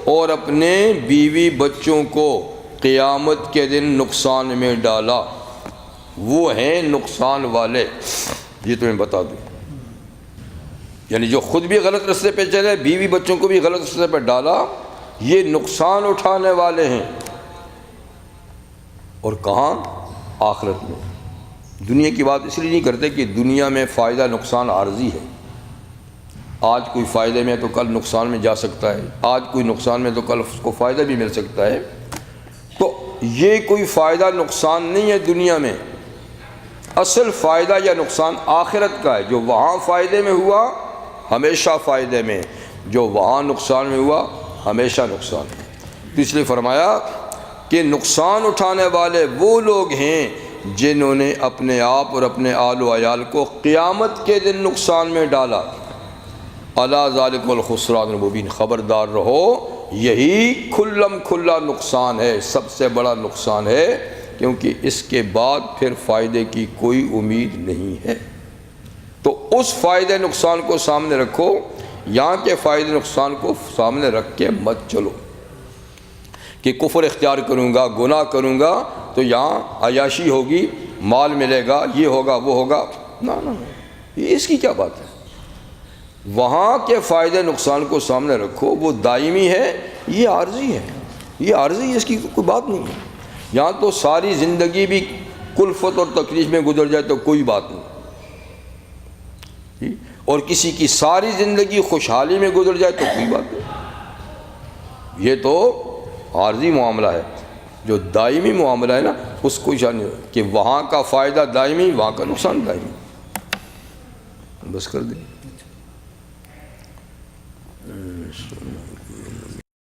اور اپنے بیوی بچوں کو قیامت کے دن نقصان میں ڈالا، وہ ہیں نقصان والے۔ یہ تمہیں بتا دوں، یعنی جو خود بھی غلط رستے پہ چلے، بیوی بچوں کو بھی غلط رستے پہ ڈالا، یہ نقصان اٹھانے والے ہیں۔ اور کہاں؟ آخرت میں۔ دنیا کی بات اس لیے نہیں کرتے کہ دنیا میں فائدہ نقصان عارضی ہے، آج کوئی فائدے میں تو کل نقصان میں جا سکتا ہے، آج کوئی نقصان میں تو کل اس کو فائدہ بھی مل سکتا ہے۔ تو یہ کوئی فائدہ نقصان نہیں ہے دنیا میں، اصل فائدہ یا نقصان آخرت کا ہے۔ جو وہاں فائدے میں ہوا ہمیشہ فائدے میں، جو وہاں نقصان میں ہوا ہمیشہ نقصان ہے۔ تو اس لیے فرمایا کہ نقصان اٹھانے والے وہ لوگ ہیں جنہوں نے اپنے آپ اور اپنے آل و عیال کو قیامت کے دن نقصان میں ڈالا۔ الا ذالک الخسران المبین، خبردار رہو یہی کھلم کھلا نقصان ہے، سب سے بڑا نقصان ہے، کیونکہ اس کے بعد پھر فائدے کی کوئی امید نہیں ہے۔ تو اس فائدے نقصان کو سامنے رکھو، یہاں کے فائدے نقصان کو سامنے رکھ کے مت چلو کہ کفر اختیار کروں گا، گناہ کروں گا تو یہاں عیاشی ہوگی، مال ملے گا، یہ ہوگا وہ ہوگا، نہ یہ اس کی کیا بات ہے؟ وہاں کے فائدے نقصان کو سامنے رکھو، وہ دائمی ہے، یہ عارضی ہے، یہ عارضی ہے، اس کی کوئی بات نہیں ہے۔ یہاں تو ساری زندگی بھی کلفت اور تکلیف میں گزر جائے تو کوئی بات نہیں، اور کسی کی ساری زندگی خوشحالی میں گزر جائے تو کوئی بات نہیں۔ یہ تو عارضی معاملہ ہے، جو دائمی معاملہ ہے نا اس کو جانے کہ وہاں کا فائدہ دائمی، وہاں کا نقصان دائمی۔ بس کر دیں۔